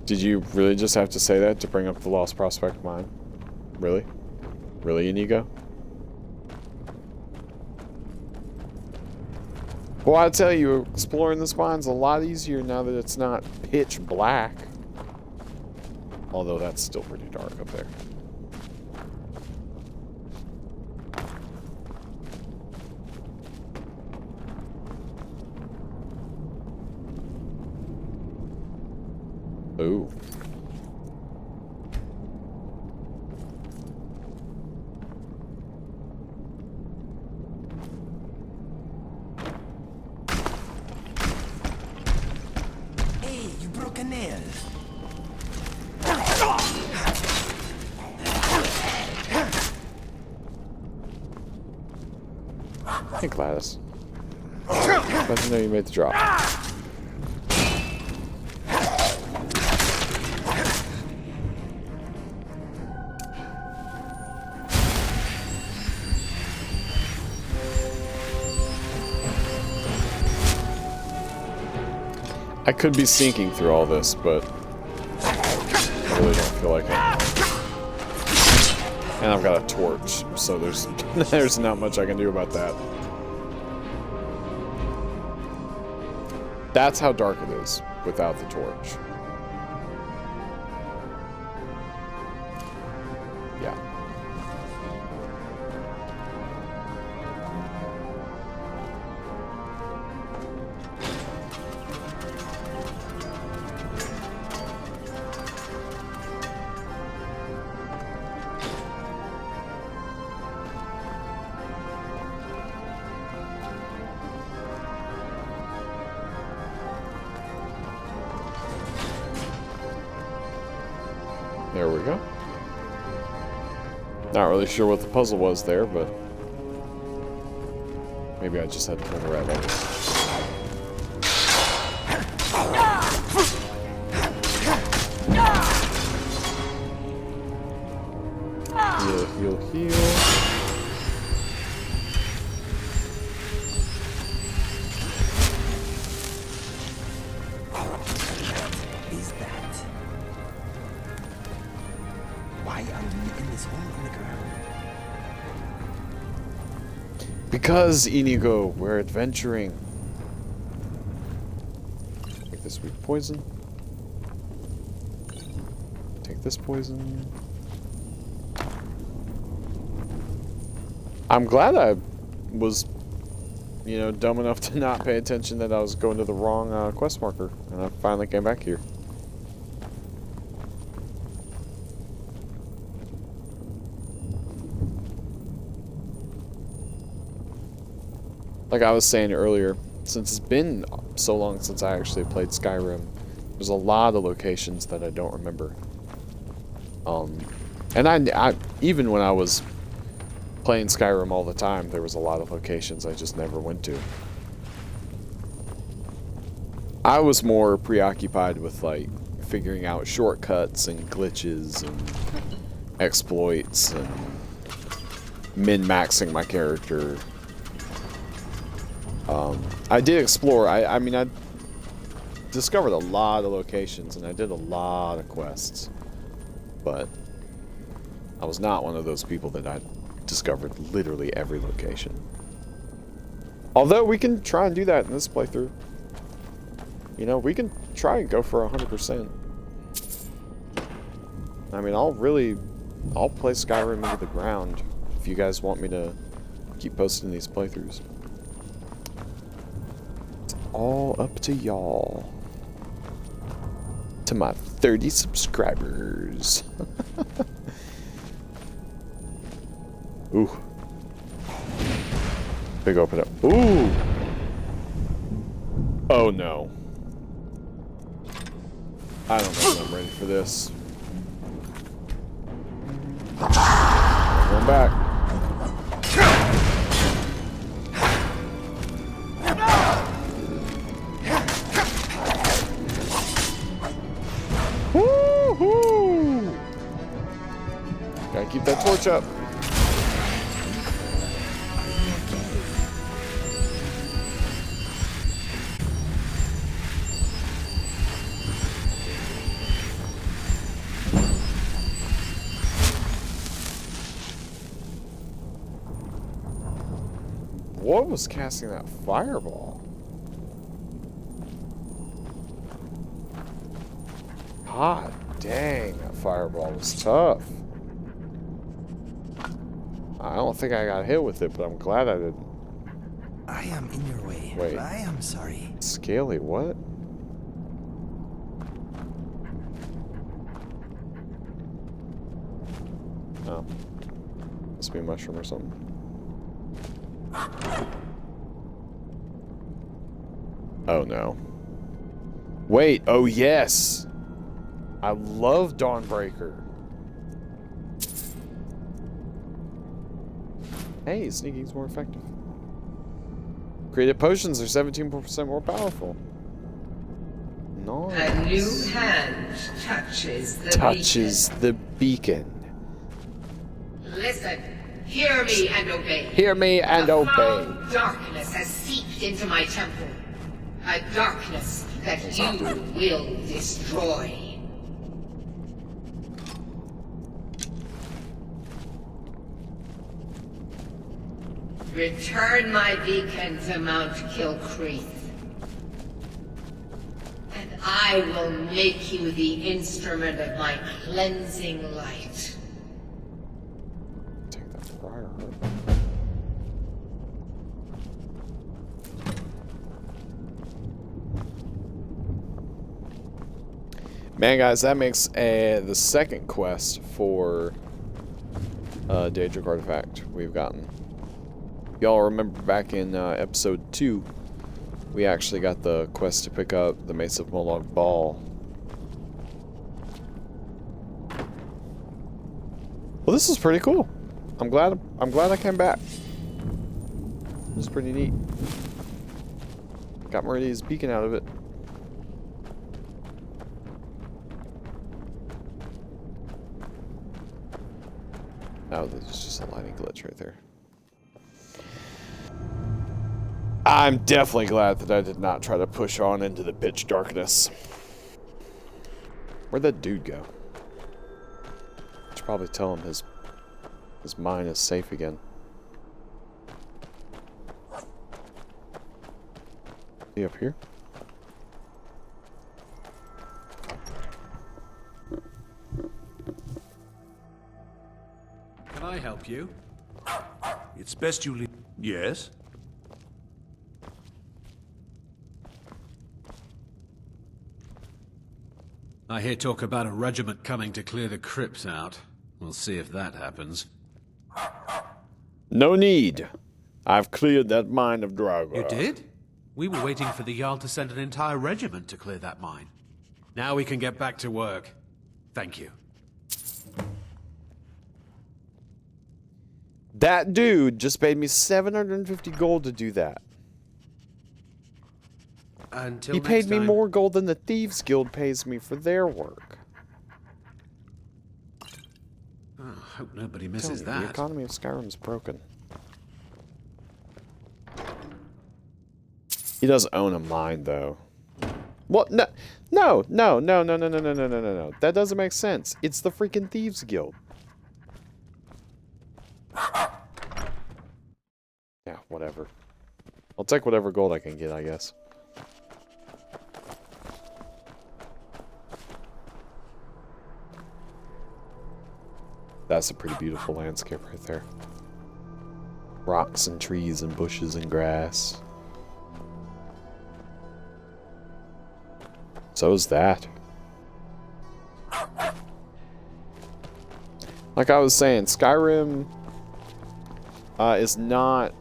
Did you really just have to say that to bring up the Lost Prospect mine? Really? Really, Inigo? Well, I tell you, exploring this mine's a lot easier now that it's not pitch black. Although that's still pretty dark up there. Ooh. Hey, you broke a nail. Hey, Gladys. Let me know you made the drop. I could be sinking through all this, but I really don't feel like it. And I've got a torch, so there's not much I can do about that. That's how dark it is without the torch. Yeah. There we go. Not really sure what the puzzle was there, but maybe I just had to pull the right lever. Heal, heal, heal. Is that? Why are we in this hole in the ground? Because, Inigo, we're adventuring. Take this weak poison. Take this poison. I'm glad I was, you know, dumb enough to not pay attention that I was going to the wrong quest marker, and I finally came back here. Like I was saying earlier, since it's been so long since I actually played Skyrim, there's a lot of locations that I don't remember. And I even when I was playing Skyrim all the time, there was a lot of locations I just never went to. I was more preoccupied with like figuring out shortcuts and glitches and exploits and min-maxing my character. I did explore. I mean, I discovered a lot of locations and I did a lot of quests, but I was not one of those people that I discovered literally every location. Although we can try and do that in this playthrough. You know, we can try and go for 100%. I mean, I'll play Skyrim into the ground if you guys want me to keep posting these playthroughs. It's all up to y'all. To my 30 subscribers. Ooh. Big open up. Ooh. Oh no. I don't know if I'm ready for this. Going back. Woo-hoo! Gotta keep that torch up. What was casting that fireball? God dang, that fireball was tough. I don't think I got hit with it, but I'm glad I didn't. I am in your way. Wait. I am sorry. Scaly, what? Oh. Must be a mushroom or something. Oh no. Wait, oh yes! I love Dawnbreaker. Hey, sneaking's more effective. Created potions are 17% more powerful. Nice. A new hand touches the beacon. Listen, hear me and obey. Hear me and obey. Foul darkness has seeped into my temple. A darkness that you will destroy. Return my beacon to Mount Kilcreath, and I will make you the instrument of my cleansing light. Take that friar herb. Man, guys, that makes the second quest for Daedric Artifact we've gotten. Y'all remember back in episode 2, we actually got the quest to pick up the Mace of Molag Bal. Well, this is pretty cool. I'm glad I came back. This is pretty neat. Got Meridia's beacon out of it. Oh, there's just a lighting glitch right there. I'm definitely glad that I did not try to push on into the pitch darkness. Where'd that dude go? I should probably tell him his mine is safe again. Is he up here? Can I help you? It's best you leave. Yes? I hear talk about a regiment coming to clear the crypts out. We'll see if that happens. No need. I've cleared that mine of Draugr. You did? We were waiting for the Jarl to send an entire regiment to clear that mine. Now we can get back to work. Thank you. That dude just paid me 750 gold to do that. Until he paid me time. more gold than the Thieves Guild pays me for their work. Oh, hope nobody misses that. The economy of Skyrim is broken. He does own a mine, though. What? No. That doesn't make sense. It's the freaking Thieves Guild. Yeah, whatever. I'll take whatever gold I can get, I guess. That's a pretty beautiful landscape right there. Rocks and trees and bushes and grass. So is that. Like I was saying, Skyrim is not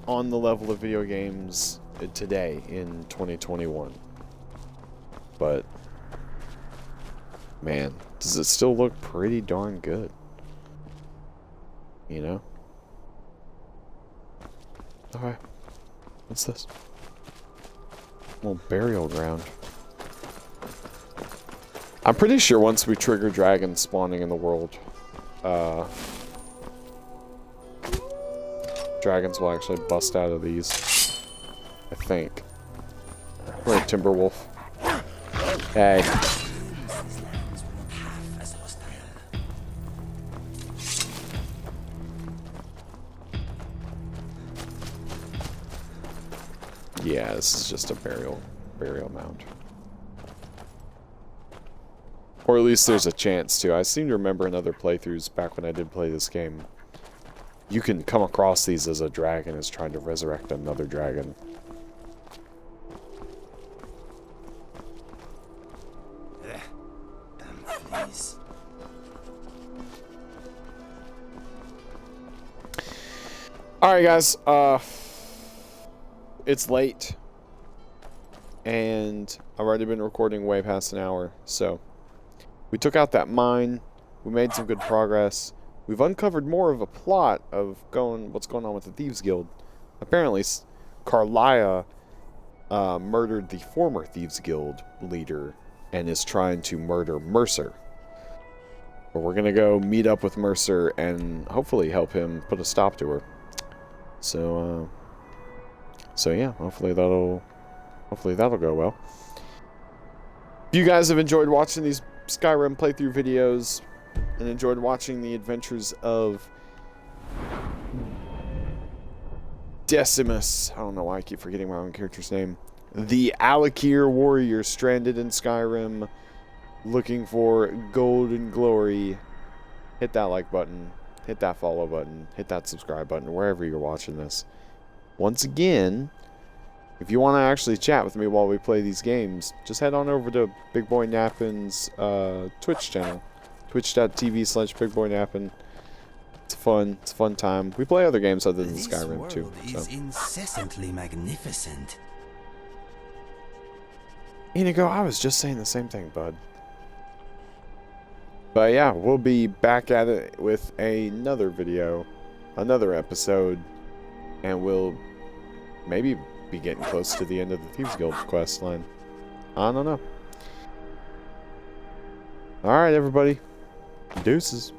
on the level of video games today in 2021. But, man, does it still look pretty darn good? You know? Okay. What's this? Little burial ground. I'm pretty sure once we trigger dragons spawning in the world, dragons will actually bust out of these. I think. Wait, Timberwolf. Hey. Yeah, this is just a burial mound. Or at least there's a chance to. I seem to remember in other playthroughs back when I did play this game, you can come across these as a dragon is trying to resurrect another dragon. Alright guys, it's late. And I've already been recording way past an hour, so we took out that mine, we made some good progress. We've uncovered more of a plot of what's going on with the Thieves Guild. Apparently, Carlia murdered the former Thieves Guild leader and is trying to murder Mercer. But we're gonna go meet up with Mercer and hopefully help him put a stop to her. So yeah, hopefully that'll go well. If you guys have enjoyed watching these Skyrim playthrough videos and enjoyed watching the adventures of Decimus, I don't know why I keep forgetting my own character's name, the Alakir warrior stranded in Skyrim looking for gold and glory, hit that like button, hit that follow button, hit that subscribe button wherever you're watching this. Once again, if you want to actually chat with me while we play these games, just head on over to Big Boy Nappin's Twitch channel. Twitch.tv/BigBoyNappin. It's fun. It's a fun time. We play other games other than Skyrim too. This world is incessantly magnificent. Inigo, I was just saying the same thing, bud. But yeah, we'll be back at it with another video, another episode, and we'll maybe be getting close to the end of the Thieves Guild quest line. I don't know. Alright, everybody. Deuces.